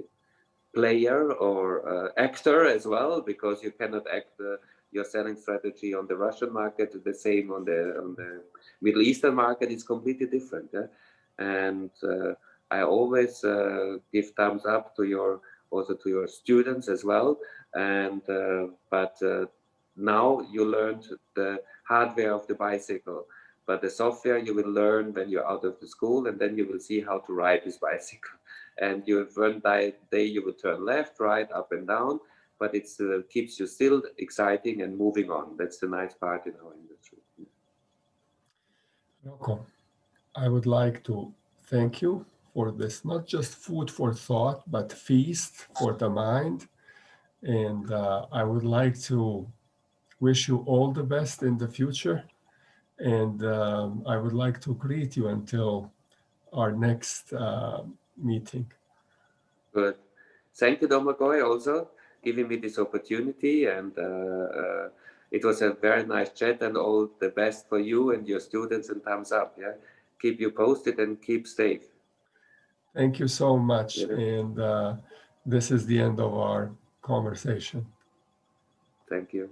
player or actor as well, because you cannot act your selling strategy on the Russian market the same on the Middle Eastern market. Is completely different. Yeah? And I always give thumbs up to your also to your students as well. And but now you learned the hardware of the bicycle. But the software you will learn when you're out of the school, and then you will see how to ride this bicycle. And you have one day you will turn left, right, up and down, but it keeps you still exciting and moving on. That's the nice part in our industry. Roko, I would like to thank you for this, not just food for thought, but feast for the mind. And I would like to wish you all the best in the future. And I would like to greet you until our next meeting. Good. Thank you, Domagoj, also giving me this opportunity. And it was a very nice chat, and all the best for you and your students, and thumbs up. Yeah. Keep you posted and keep safe. Thank you so much. Yeah. And this is the end of our conversation. Thank you.